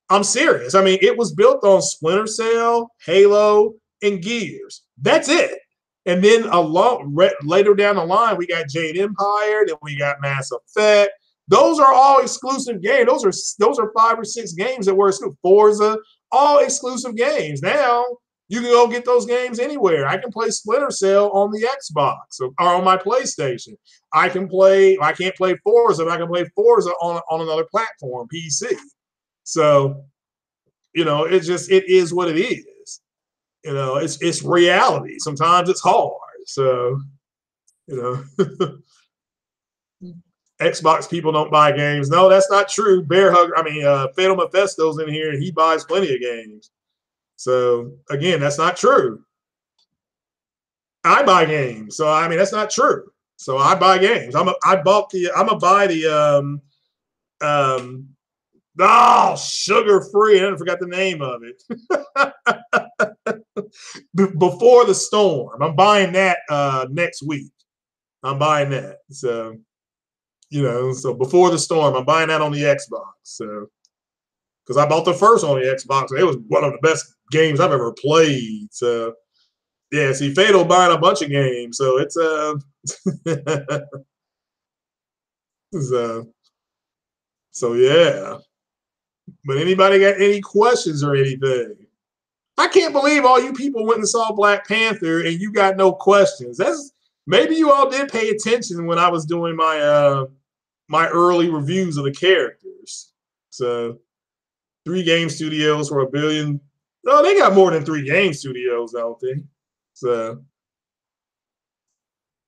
I'm serious. I mean, it was built on Splinter Cell, Halo, and Gears. That's it. And then later down the line, we got Jade Empire, then we got Mass Effect. Those are all exclusive games. Those are 5 or 6 games that were exclusive. Forza, all exclusive games. Now you can go get those games anywhere. I can play Splinter Cell on the Xbox or on my PlayStation. I can't play Forza, but I can play Forza on another platform, PC. So, it is what it is. It's reality. Sometimes it's hard. So, Xbox people don't buy games. No, that's not true. Fatal Mephisto's in here and he buys plenty of games. So again, that's not true. I buy games. So I mean that's not true. So I buy games. I'm gonna buy the sugar free. I forgot the name of it. Before the Storm. I'm buying that next week. I'm buying that. So so Before the Storm, I'm buying that on the Xbox. So because I bought the first on the Xbox, and it was one of the best games I've ever played. So yeah, see, Fatal buying a bunch of games, so it's so yeah. But anybody got any questions or anything? I can't believe all you people went and saw Black Panther and you got no questions. Maybe you all did pay attention when I was doing my early reviews of the characters. So 3 game studios for $1 billion. No, they got more than 3 game studios, don't they? So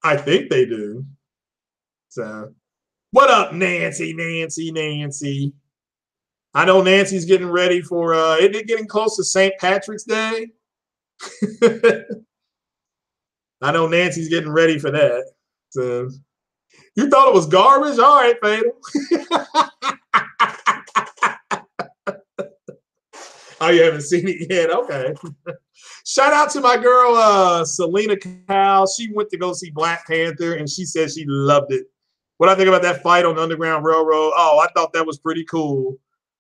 I think they do. So what up, Nancy? I know Nancy's getting ready for isn't it getting close to St. Patrick's Day? I know Nancy's getting ready for that. So you thought it was garbage? All right, Fatal. Oh, you haven't seen it yet? Okay. Shout out to my girl, Selena Cal. She went to go see Black Panther, and she said she loved it. What I think about that fight on the Underground Railroad? Oh, I thought that was pretty cool.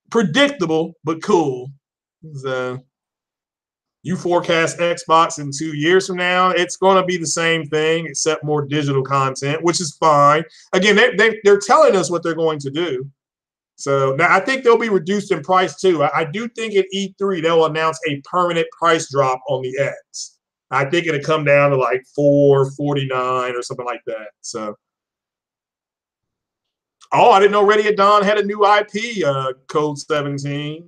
Predictable, but cool. So, you forecast Xbox in 2 years from now, it's going to be the same thing, except more digital content, which is fine. Again, they're telling us what they're going to do. So now I think they'll be reduced in price too. I do think at E3 they'll announce a permanent price drop on the X. I think it'll come down to like $449 or something like that. So, I didn't know Ready at Dawn had a new IP, Code 17.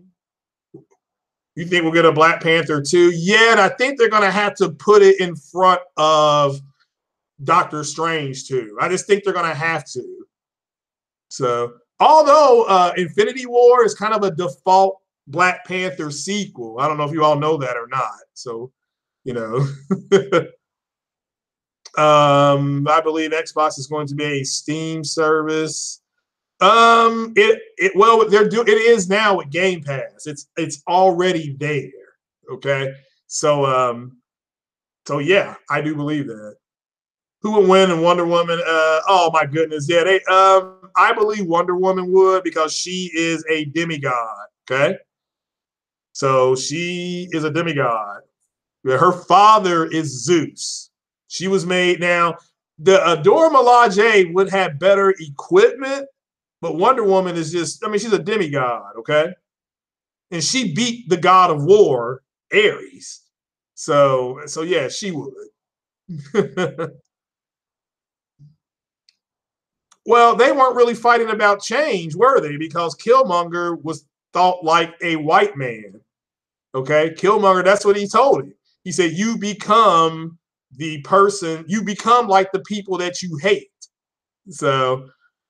You think we'll get a Black Panther 2? Yeah, and I think they're going to have to put it in front of Doctor Strange 2. I just think they're going to have to. So, although Infinity War is kind of a default Black Panther sequel, I don't know if you all know that or not. So, You know. I believe Xbox is going to be a Steam service. Well, it is now with Game Pass. It's already there. Okay, so so yeah, I do believe that. Who would win in Wonder Woman? Oh my goodness, yeah, they I believe Wonder Woman would because she is a demigod. Okay, so she is a demigod. Her father is Zeus. She was made now. The Dora Milaje would have better equipment, but Wonder Woman is just, I mean, she's a demigod, okay? And she beat the god of war, Ares. So yeah, she would. Well, they weren't really fighting about change, were they? Because Killmonger was thought like a white man. Okay, Killmonger, that's what he told him. He said, "You become the person, you become like the people that you hate." So,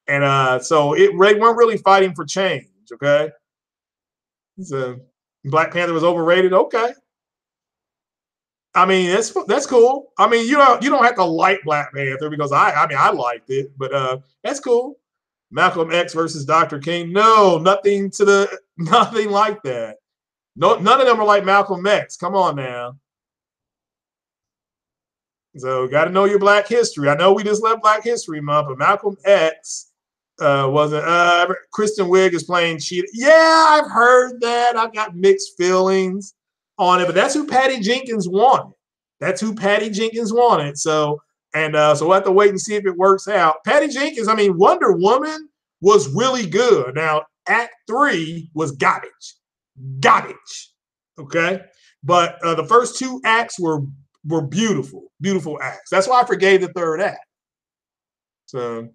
and so they weren't really fighting for change. Okay, so Black Panther was overrated. Okay, I mean that's cool. I mean you don't have to like Black Panther because I mean I liked it, but that's cool. Malcolm X versus Dr. King. No, nothing to the nothing like that. No, none of them are like Malcolm X. Come on now. So got to know your Black history. I know we just left Black History Month, but Malcolm X wasn't. Kristen Wiig is playing Cheetah. Yeah, I've heard that. I've got mixed feelings on it, but that's who Patty Jenkins wanted. That's who Patty Jenkins wanted. So so we'll have to wait and see if it works out. Patty Jenkins. I mean, Wonder Woman was really good. Now Act 3 was garbage. Okay, but the first two acts were beautiful acts. That's why I forgave the third act. So,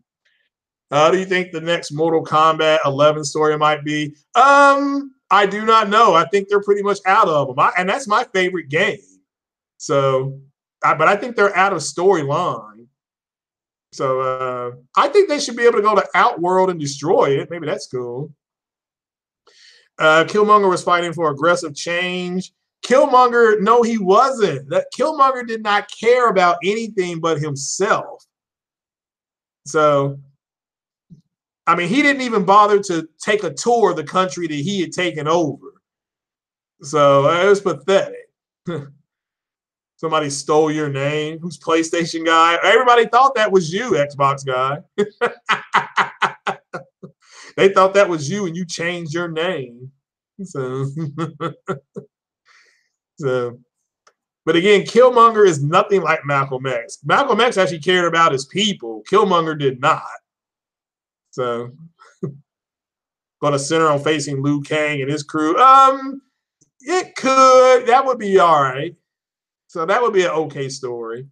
how do you think the next Mortal Kombat 11 story might be? I do not know. I think they're pretty much out of them, and that's my favorite game. So, but I think they're out of storyline. So, I think they should be able to go to Outworld and destroy it. Maybe that's cool. Killmonger was fighting for aggressive change. Killmonger, no, he wasn't. That Killmonger did not care about anything but himself. So, I mean, he didn't even bother to take a tour of the country that he had taken over. So it was pathetic. Somebody stole your name. Who's PlayStation guy? Everybody thought that was you, Xbox guy. They thought that was you, and you changed your name. So, so but again, Killmonger is nothing like Malcolm X. Malcolm X actually cared about his people. Killmonger did not. So, going to center on facing Liu Kang and his crew. It could. That would be all right. So that would be an okay story.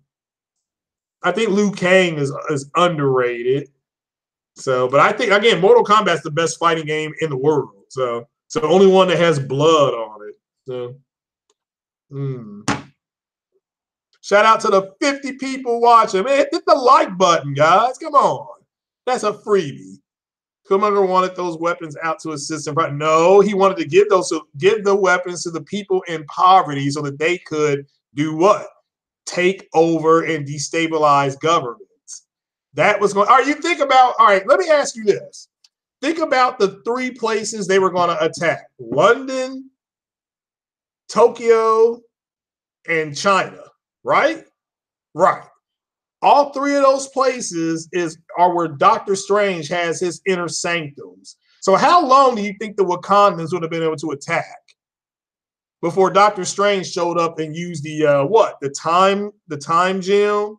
I think Liu Kang is underrated. So, but I think again, Mortal Kombat's the best fighting game in the world. So the only one that has blood on it. So, shout out to the 50 people watching. Man, hit the like button, guys. Come on, that's a freebie. Killmonger wanted those weapons out to assist him. No, he wanted to give the weapons to the people in poverty so that they could do what? Take over and destabilize governments. That was going. All right, you think about. All right, let me ask you this. Think about the three places they were going to attack: London, Tokyo, and China. Right? Right. All three of those places are where Doctor Strange has his inner sanctums. So how long do you think the Wakandans would have been able to attack before Doctor Strange showed up and used the time gem,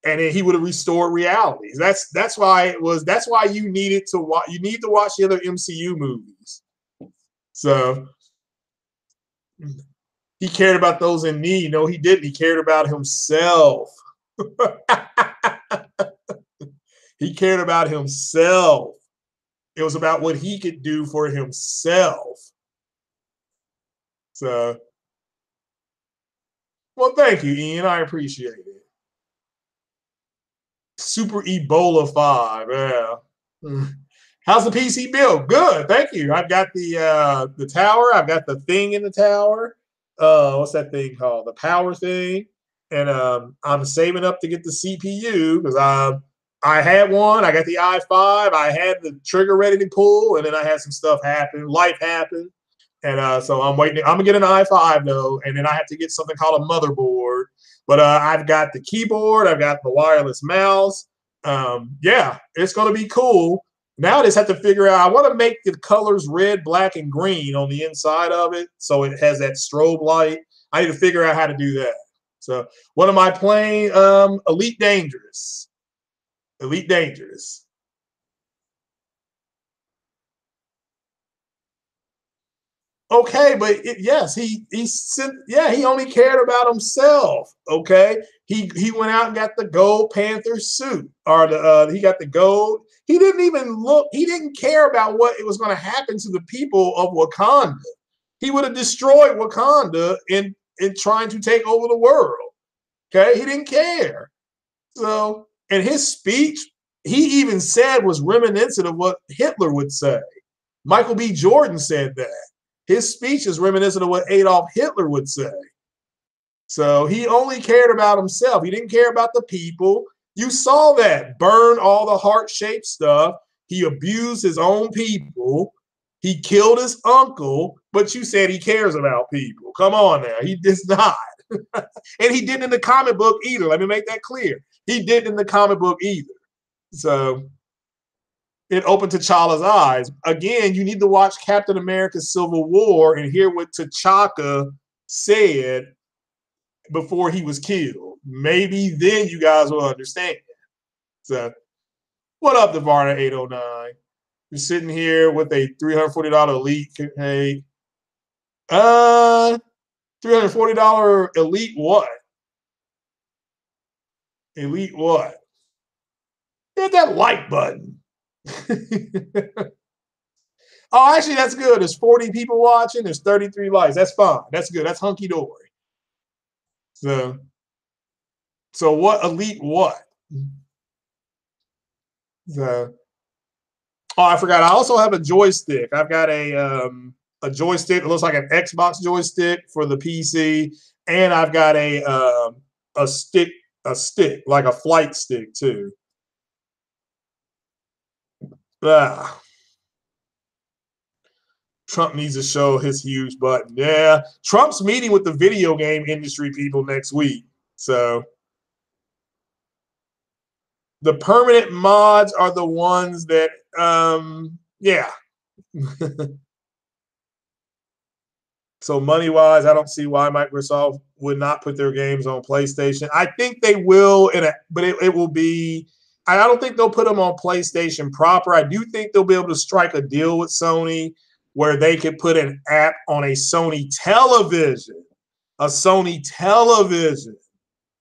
and then he would have restored realities. That's why you needed to watch. You need to watch the other MCU movies. So he cared about those in need. No, he didn't. He cared about himself. He cared about himself. It was about what he could do for himself. So, well, thank you, Ian. I appreciate it. Super Ebola 5. Yeah. How's the PC build? Good, thank you. I've got the tower. I've got the thing in the tower. what's that thing called? The power thing. And I'm saving up to get the CPU because I had one. I got the i5. I had the trigger ready to pull, and then I had some stuff happen. Life happened. And so I'm waiting. I'm gonna get an i5 though, and then I have to get something called a motherboard. But I've got the keyboard. I've got the wireless mouse. Yeah, it's gonna be cool. Now I just have to figure out. I want to make the colors red, black, and green on the inside of it, so it has that strobe light. I need to figure out how to do that. So, what am I playing? Elite Dangerous. Elite Dangerous. Okay, but yes, he only cared about himself. Okay, he went out and got the gold Panther suit, or the he got the gold. He didn't even look. He didn't care about what it was going to happen to the people of Wakanda. He would have destroyed Wakanda in trying to take over the world. Okay, he didn't care. So, and his speech, he even said was reminiscent of what Hitler would say. Michael B. Jordan said that. His speech is reminiscent of what Adolf Hitler would say. So he only cared about himself. He didn't care about the people. You saw that. Burn all the heart-shaped stuff. He abused his own people. He killed his uncle, but you said he cares about people. Come on now. He does not. And he didn't in the comic book either. Let me make that clear. He didn't in the comic book either. So it opened T'Challa's eyes. Again, you need to watch Captain America Civil War and hear what T'Chaka said before he was killed. Maybe then you guys will understand. So, what up, Devarna 809? You're sitting here with a $340 elite. Hey, $340 elite what? Elite what? Hit that like button. Oh, actually, that's good. There's 40 people watching. There's 33 likes. That's fine. That's good. That's hunky dory. So, what elite what? So, oh, I forgot. I also have a joystick. I've got a joystick that looks like an Xbox joystick for the PC, and I've got a stick like a flight stick too. Ah. Trump needs to show his huge button. Yeah, Trump's meeting with the video game industry people next week. So the permanent mods are the ones that, yeah. So money-wise, I don't see why Microsoft would not put their games on PlayStation. I think they will, but it will be. I don't think they'll put them on PlayStation proper. I do think they'll be able to strike a deal with Sony where they could put an app on a Sony television,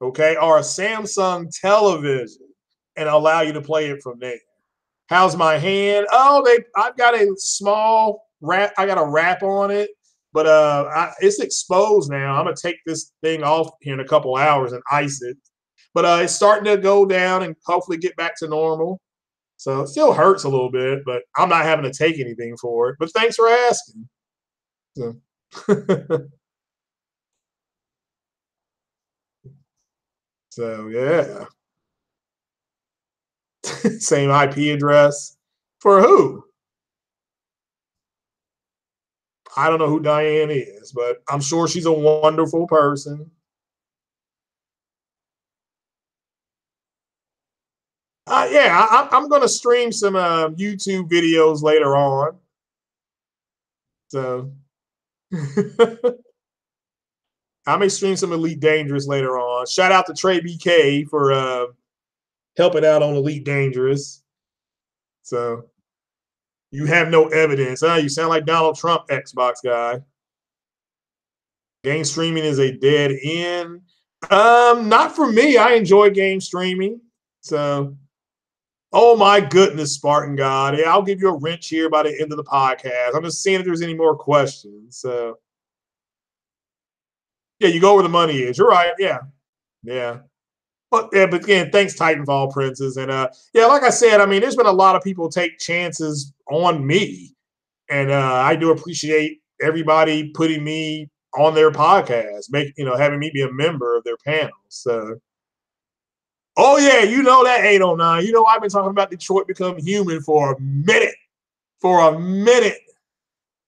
okay, or a Samsung television, and allow you to play it from there. How's my hand? Oh, I've got a small wrap. I got a wrap on it, but it's exposed now. I'm gonna take this thing off here in a couple hours and ice it. But it's starting to go down and hopefully get back to normal. So it still hurts a little bit, but I'm not having to take anything for it. But thanks for asking. So, so yeah. Same IP address. For who? I don't know who Diane is, but I'm sure she's a wonderful person. Yeah, I'm going to stream some YouTube videos later on. So I may stream some Elite Dangerous later on. Shout out to Trey BK for helping out on Elite Dangerous. So you have no evidence. You sound like Donald Trump, Xbox guy. Game streaming is a dead end. Not for me. I enjoy game streaming. So, oh my goodness, Spartan God. Yeah, I'll give you a wrench here by the end of the podcast. I'm just seeing if there's any more questions. So, yeah, you go where the money is. You're right. Yeah. Yeah. But yeah, but again, thanks Titanfall Princess. And yeah, like I said, I mean, there's been a lot of people take chances on me. And I do appreciate everybody putting me on their podcast, having me be a member of their panel. So, oh yeah, that 809. I've been talking about Detroit Become Human for a minute.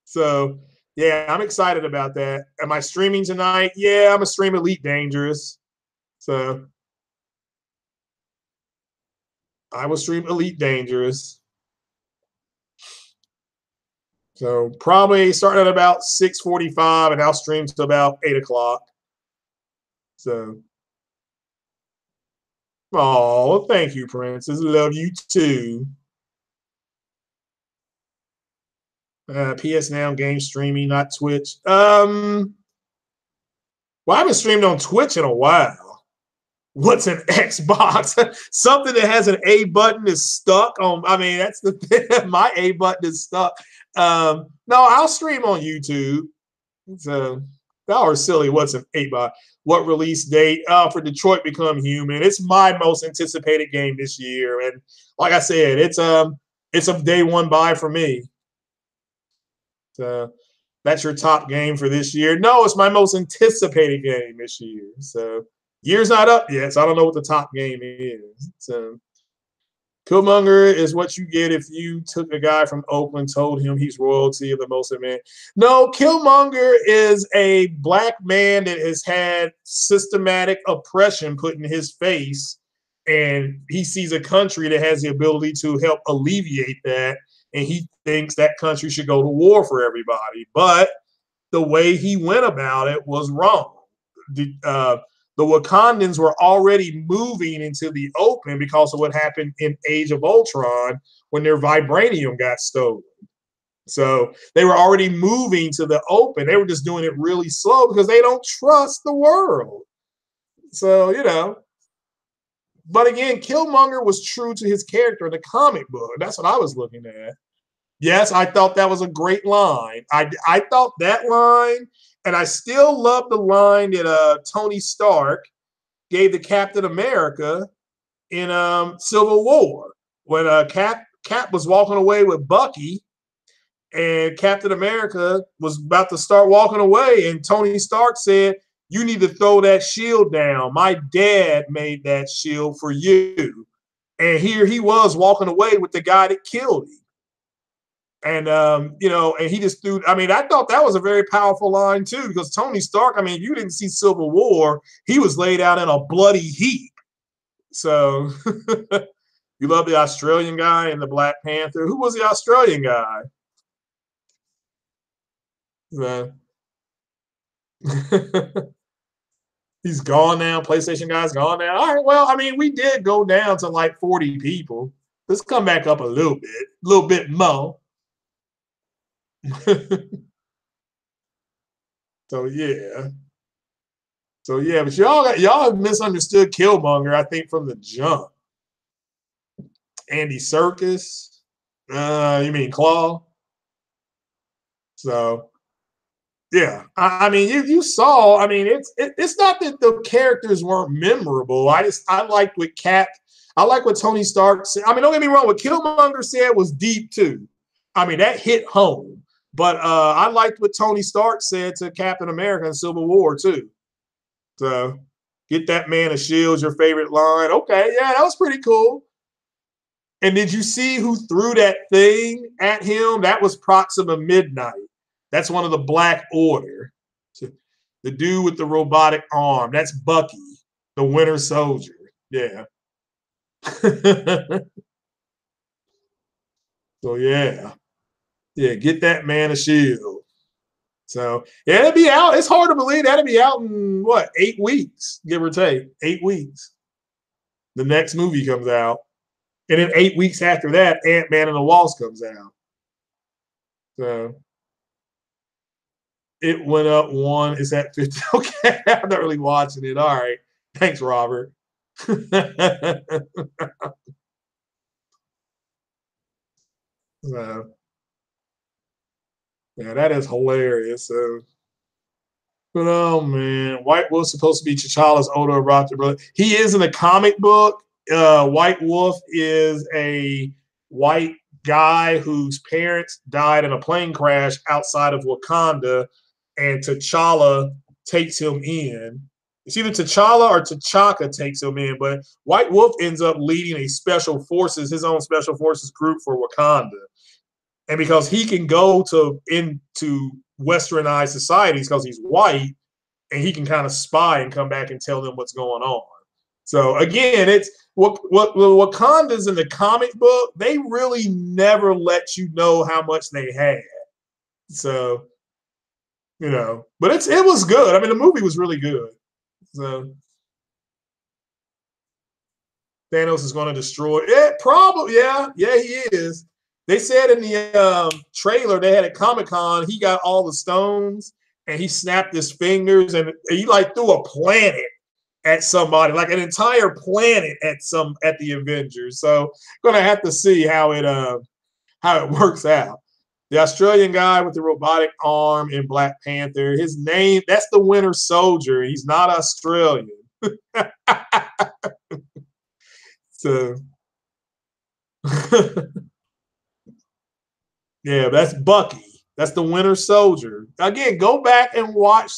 So yeah, I'm excited about that. Am I streaming tonight? Yeah, I'm gonna stream Elite Dangerous. So I will stream Elite Dangerous. So probably starting at about 6:45, and I'll stream to about 8 o'clock. So, oh, thank you, Princess. Love you too. PS Now game streaming, not Twitch. Well, I haven't streamed on Twitch in a while. What's an Xbox? Something that has an A button is stuck on. I mean, that's the thing. My A button is stuck. No, I'll stream on YouTube. So that was silly. What's an 8 by what release date? For Detroit Become Human. It's my most anticipated game this year. And like I said, it's a day one buy for me. So that's your top game for this year. No, it's my most anticipated game this year. So year's not up yet, so I don't know what the top game is. So Killmonger is what you get if you took a guy from Oakland, told him he's royalty of the most man. No, Killmonger is a black man that has had systematic oppression put in his face, and he sees a country that has the ability to help alleviate that, and he thinks that country should go to war for everybody. But the way he went about it was wrong. The Wakandans were already moving into the open because of what happened in Age of Ultron when their vibranium got stolen. So they were already moving to the open. They were just doing it really slow because they don't trust the world. So, but again, Killmonger was true to his character in the comic book. That's what I was looking at. Yes, I thought that was a great line. I thought that line, and I still love the line that Tony Stark gave to Captain America in Civil War when Cap was walking away with Bucky, and Captain America was about to start walking away, and Tony Stark said, "You need to throw that shield down. My dad made that shield for you." And here he was walking away with the guy that killed him. And and he just threw. I mean, I thought that was a very powerful line too, because Tony Stark. I mean, you didn't see Civil War; he was laid out in a bloody heap. So, you love the Australian guy and the Black Panther. Who was the Australian guy? He's gone now. PlayStation guy's gone now. All right. Well, I mean, we did go down to like 40 people. Let's come back up a little bit more. So yeah. But y'all misunderstood Killmonger, I think, from the jump. Andy Serkis. You mean Claw? So yeah. I mean, you saw, I mean, it's not that the characters weren't memorable. I liked what I like what Tony Stark said. I mean, don't get me wrong, what Killmonger said was deep too. I mean, that hit home. But I liked what Tony Stark said to Captain America in Civil War too. So get that man a shield, your favorite line. Okay, yeah, that was pretty cool. And did you see who threw that thing at him? That was Proxima Midnight. That's one of the Black Order. The dude with the robotic arm. That's Bucky, the Winter Soldier. Yeah. So yeah. Yeah, get that man a shield. So yeah, it'll be out. It's hard to believe that'll be out in what, 8 weeks, give or take. 8 weeks. The next movie comes out. And then 8 weeks after that, Ant-Man and the Wasp comes out. So it went up one. It's at 50. Okay, I'm not really watching it. All right. Thanks, Robert. So, yeah, that is hilarious. So, but oh man, White Wolf's supposed to be T'Challa's older brother. He is in the comic book. White Wolf is a white guy whose parents died in a plane crash outside of Wakanda, and T'Challa takes him in. It's either T'Challa or T'Chaka takes him in, but White Wolf ends up leading a special forces, his own special forces group for Wakanda. And because he can go into westernized societies because he's white, and he can kind of spy and come back and tell them what's going on. So again, it's what Wakanda's in the comic book, they really never let you know how much they had. So, but it was good. I mean, the movie was really good. So Thanos is going to destroy it. Probably, yeah, he is. They said in the trailer they had at Comic-Con, he got all the stones and he snapped his fingers and he like threw a planet at somebody, like an entire planet at the Avengers. So gonna have to see how it works out. The Australian guy with the robotic arm in Black Panther, his name, that's the Winter Soldier. He's not Australian. So yeah, that's Bucky. That's the Winter Soldier. Again, go back and watch.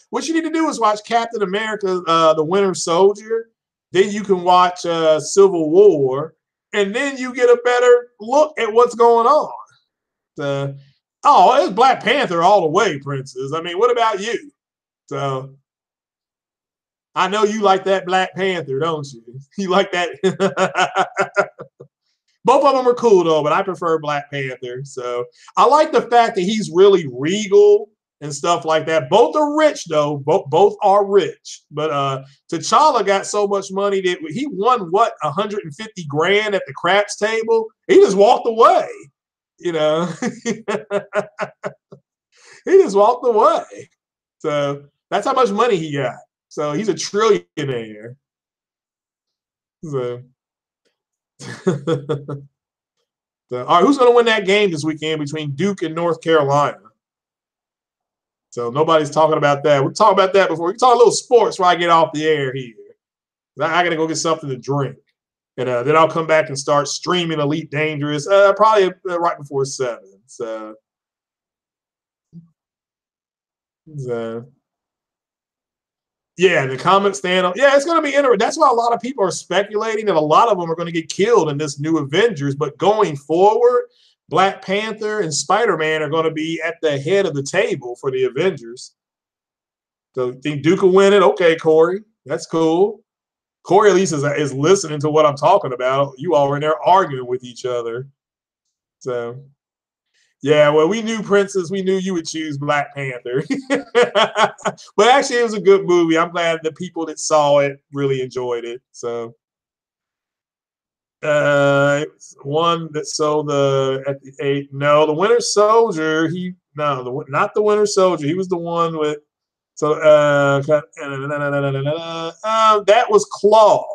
What you need to do is watch Captain America, the Winter Soldier. Then you can watch Civil War, and then you get a better look at what's going on. It's Black Panther all the way, Princess. I mean, what about you? So I know you like that Black Panther, don't you? You like that? Both of them are cool though, but I prefer Black Panther. So I like the fact that he's really regal and stuff like that. Both are rich though. Both are rich. But T'Challa got so much money that he won 150 grand at the craps table. He just walked away. He just walked away. So that's how much money he got. So he's a trillionaire. So all right, who's going to win that game this weekend between Duke and North Carolina? So nobody's talking about that. We'll talk about that before. We can talk a little sports before I get off the air here. I got to go get something to drink. And then I'll come back and start streaming Elite Dangerous probably right before 7. So yeah, the comic stand. Yeah, it's going to be interesting. That's why a lot of people are speculating that a lot of them are going to get killed in this new Avengers. But going forward, Black Panther and Spider-Man are going to be at the head of the table for the Avengers. So think Duke will win it? Okay, Corey, that's cool. Corey at least is listening to what I'm talking about. You all were in there arguing with each other. So yeah, well, we knew Princess. We knew you would choose Black Panther. But actually, it was a good movie. I'm glad the people that saw it really enjoyed it. So, one that sold at the 8. No, the Winter Soldier. Not the Winter Soldier. He was the one with. So, that was Claw.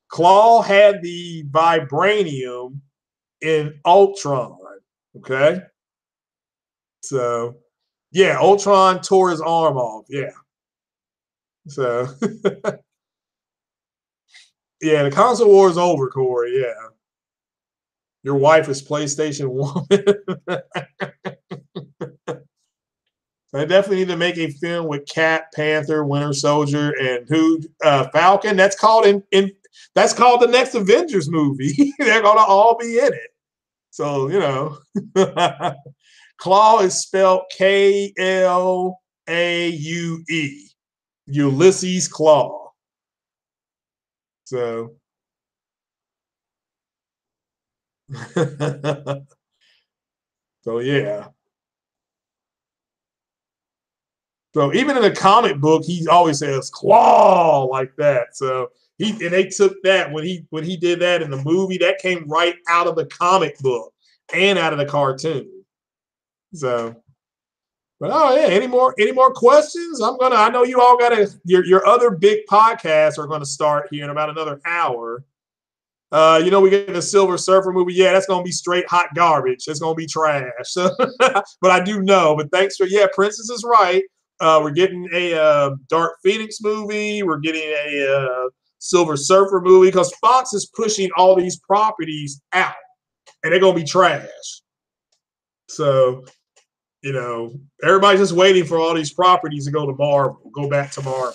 Claw had the vibranium in Ultron. Okay. So, yeah, Ultron tore his arm off. Yeah. So, yeah, the console war is over, Corey. Yeah. Your wife is PlayStation Woman. I definitely need to make a film with Cat, Panther, Winter Soldier, and Falcon. That's called that's called the next Avengers movie. They're gonna all be in it. So, Claw is spelled Klaue. Ulysses Claw. So so yeah. So even in the comic book, he always says Claw like that. So they took that when he did that in the movie, that came right out of the comic book and out of the cartoon. So, but oh yeah, any more questions? I know you all got your other big podcasts are gonna start here in about another hour. We get the Silver Surfer movie. Yeah, that's gonna be straight hot garbage. It's gonna be trash. So, but I do know. But thanks for Princess is right. We're getting a Dark Phoenix movie. We're getting a Silver Surfer movie because Fox is pushing all these properties out, and they're gonna be trash. So You know, everybody's just waiting for all these properties to go to Marvel, go back to Marvel.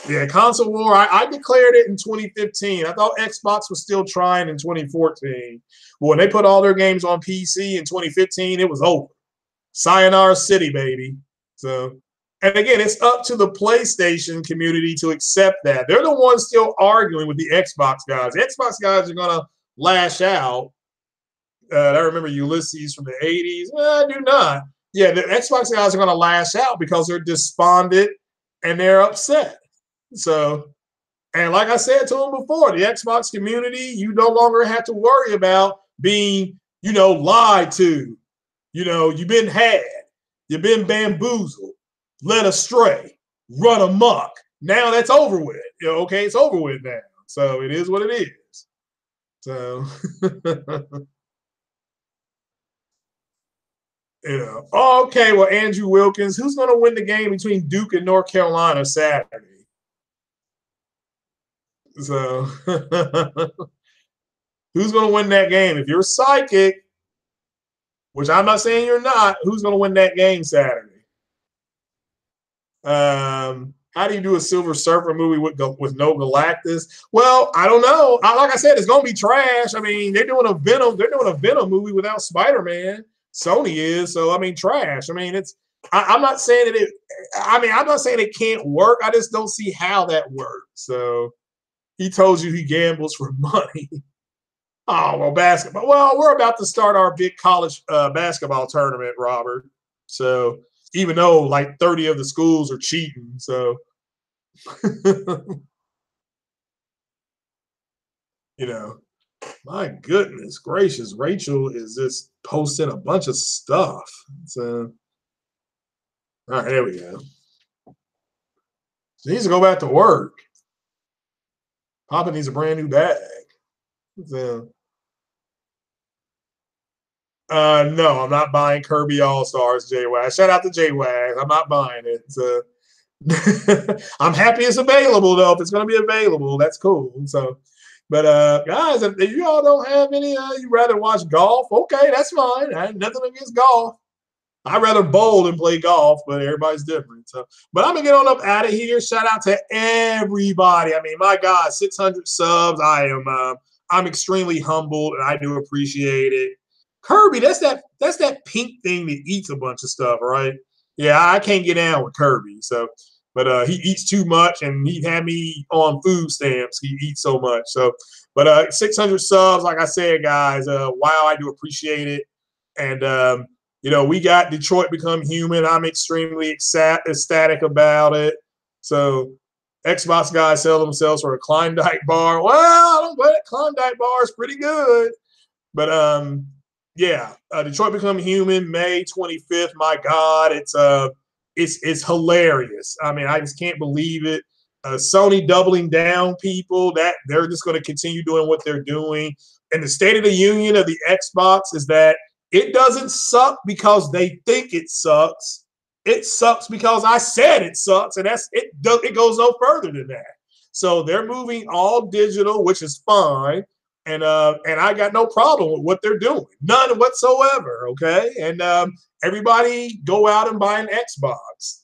Yeah, console war. I declared it in 2015. I thought Xbox was still trying in 2014. But when they put all their games on PC in 2015, it was over. Sayonara City, baby. So, and again, it's up to the PlayStation community to accept that. They're the ones still arguing with the Xbox guys. The Xbox guys are going to lash out. I remember Ulysses from the 80s. I do not. Yeah, the Xbox guys are going to lash out because they're despondent and they're upset. So, and like I said to them before, the Xbox community, you no longer have to worry about being, lied to. You've been had, you've been bamboozled, led astray, run amok. Now that's over with. Okay, it's over with now. So it is what it is. So, okay, well, Andrew Wilkins, who's going to win the game between Duke and North Carolina Saturday? So, who's going to win that game? If you're psychic, which I'm not saying you're not, who's going to win that game Saturday? How do you do a Silver Surfer movie with no Galactus? Well, I don't know. Like I said, it's going to be trash. I mean, they're doing a Venom movie without Spider-Man. Sony is. So, I mean, trash. I mean, I'm not saying that I'm not saying it can't work. I just don't see how that works. So, he told you he gambles for money. Oh, well, basketball. Well, we're about to start our big college basketball tournament, Robert. So even though like 30 of the schools are cheating, so my goodness gracious, Rachel is just posting a bunch of stuff. So all right, there we go. She needs to go back to work. Papa needs a brand new bag. So no, I'm not buying Kirby All Stars, J-Wag. Shout out to J-Wag. I'm not buying it. So, I'm happy it's available though. If it's going to be available, that's cool. So, but guys, if you all don't have any, you rather watch golf? Okay, that's fine. I have nothing against golf. I'd rather bowl than play golf, but everybody's different. So, but I'm gonna get on up out of here. Shout out to everybody. I mean, my God, 600 subs. I'm extremely humbled, and I do appreciate it. Kirby, that's that pink thing that eats a bunch of stuff, right? Yeah, I can't get down with Kirby. So, but he eats too much, and he had me on food stamps. He eats so much. So, but 600 subs, like I said, guys. Wow, I do appreciate it, and we got Detroit Become Human. I'm extremely ecstatic about it. So Xbox guys sell themselves for a Klondike bar. Well, I don't bet Klondike bar is pretty good. But yeah, Detroit Become Human, May 25th. My God, it's hilarious. I mean, I just can't believe it. Sony doubling down people that they're just going to continue doing what they're doing. And the State of the Union of the Xbox is that it doesn't suck because they think it sucks. It sucks because I said it sucks, and it goes no further than that. So they're moving all digital, which is fine, and I got no problem with what they're doing, none whatsoever. Okay, and everybody go out and buy an Xbox.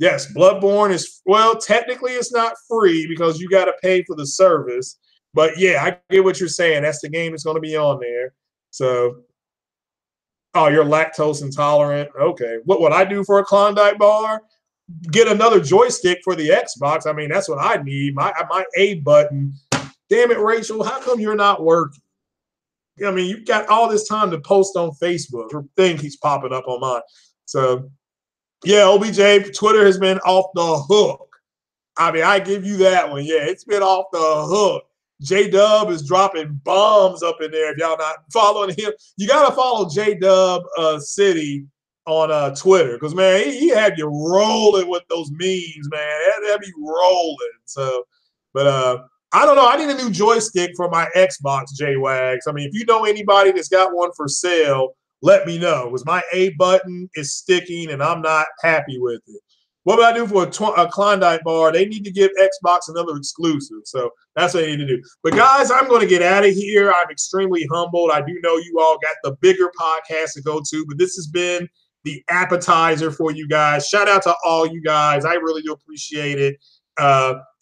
Yes, Bloodborne is technically it's not free because you got to pay for the service, but yeah, I get what you're saying. That's the game that's going to be on there. So. Oh, you're lactose intolerant. Okay. What would I do for a Klondike bar? Get another joystick for the Xbox. I mean, that's what I need. My A button. Damn it, Rachel. How come you're not working? I mean, you've got all this time to post on Facebook. Her thing keeps popping up on mine. So, yeah, OBJ, Twitter has been off the hook. I mean, I give you that one. Yeah, it's been off the hook. J-Dub is dropping bombs up in there. If y'all not following him, you got to follow J-Dub City on Twitter because, man, he had you rolling with those memes, man. That'd be rolling. So, but I don't know. I need a new joystick for my Xbox, J-Wags. I mean, if you know anybody that's got one for sale, let me know because my A button is sticking and I'm not happy with it. What would I do for a Klondike bar? They need to give Xbox another exclusive. So that's what they need to do. But guys, I'm going to get out of here. I'm extremely humbled. I do know you all got the bigger podcast to go to, but this has been the appetizer for you guys. Shout out to all you guys. I really do appreciate it.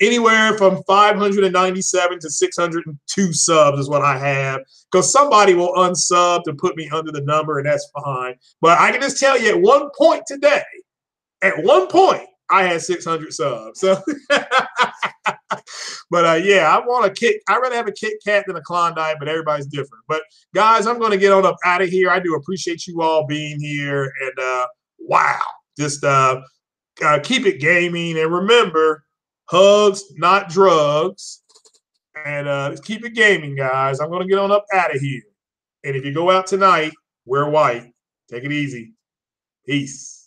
Anywhere from 597 to 602 subs is what I have, because somebody will unsub to put me under the number, and that's fine. But I can just tell you, at one point today, I had 600 subs. So, but yeah, I want a kick. I'd rather have a Kit Kat than a Klondike, but everybody's different. But guys, I'm going to get on up out of here. I do appreciate you all being here, and wow, just keep it gaming, and remember, hugs, not drugs. And keep it gaming, guys. I'm going to get on up out of here. And if you go out tonight, wear white. Take it easy. Peace.